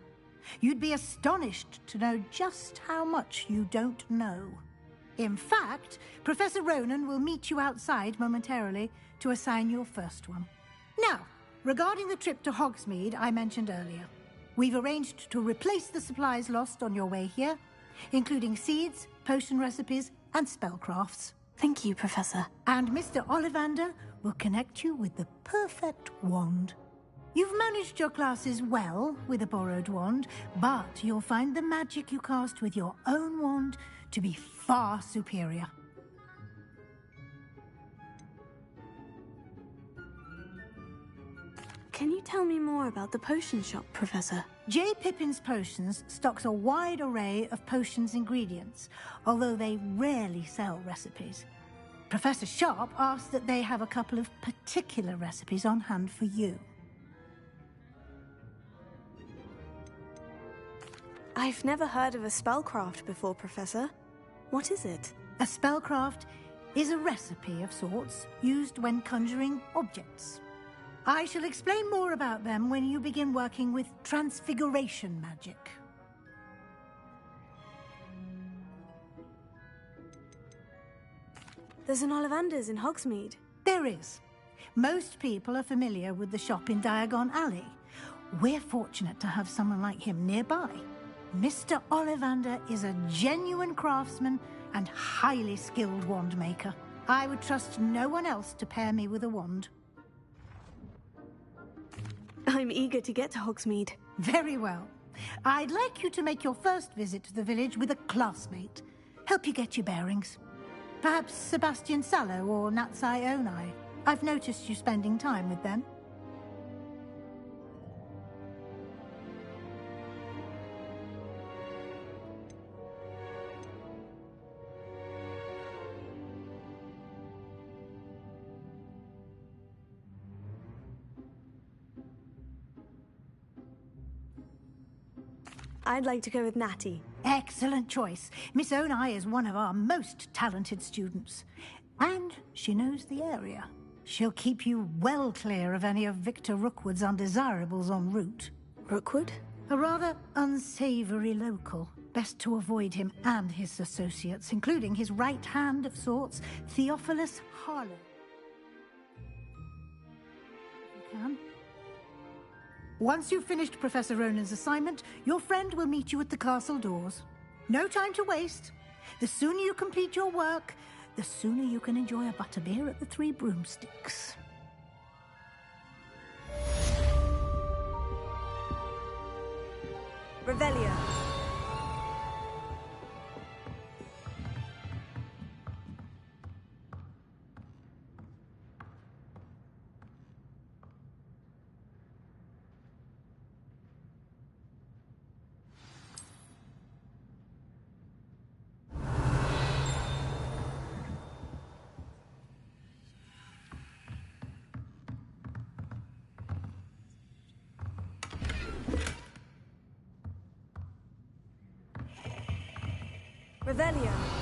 You'd be astonished to know just how much you don't know. In fact, Professor Ronan will meet you outside momentarily to assign your first one. Now, regarding the trip to Hogsmeade I mentioned earlier, we've arranged to replace the supplies lost on your way here, including seeds, potion recipes, and spellcrafts. Thank you, Professor. And Mr. Ollivander will connect you with the perfect wand. You've managed your classes well with a borrowed wand, but you'll find the magic you cast with your own wand to be far superior. Can you tell me more about the potion shop, Professor? J. Pippin's Potions stocks a wide array of potions ingredients, although they rarely sell recipes. Professor Sharp asked that they have a couple of particular recipes on hand for you. I've never heard of a spellcraft before, Professor. What is it? A spellcraft is a recipe of sorts used when conjuring objects. I shall explain more about them when you begin working with transfiguration magic. There's an Ollivander's in Hogsmeade. There is. Most people are familiar with the shop in Diagon Alley. We're fortunate to have someone like him nearby. Mr. Ollivander is a genuine craftsman and highly skilled wand maker. I would trust no one else to pair me with a wand. I'm eager to get to Hogsmeade. Very well. I'd like you to make your first visit to the village with a classmate. Help you get your bearings. Perhaps Sebastian Sallow or Natsai Onai. I've noticed you spending time with them. I'd like to go with Natty. Excellent choice. Miss Onai is one of our most talented students. And she knows the area. She'll keep you well clear of any of Victor Rookwood's undesirables en route. Rookwood? A rather unsavory local. Best to avoid him and his associates, including his right hand of sorts, Theophilus Harlow. If you can. Once you've finished Professor Ronan's assignment, your friend will meet you at the castle doors. No time to waste. The sooner you complete your work, the sooner you can enjoy a butterbeer at the Three Broomsticks. Revelio. Revelio.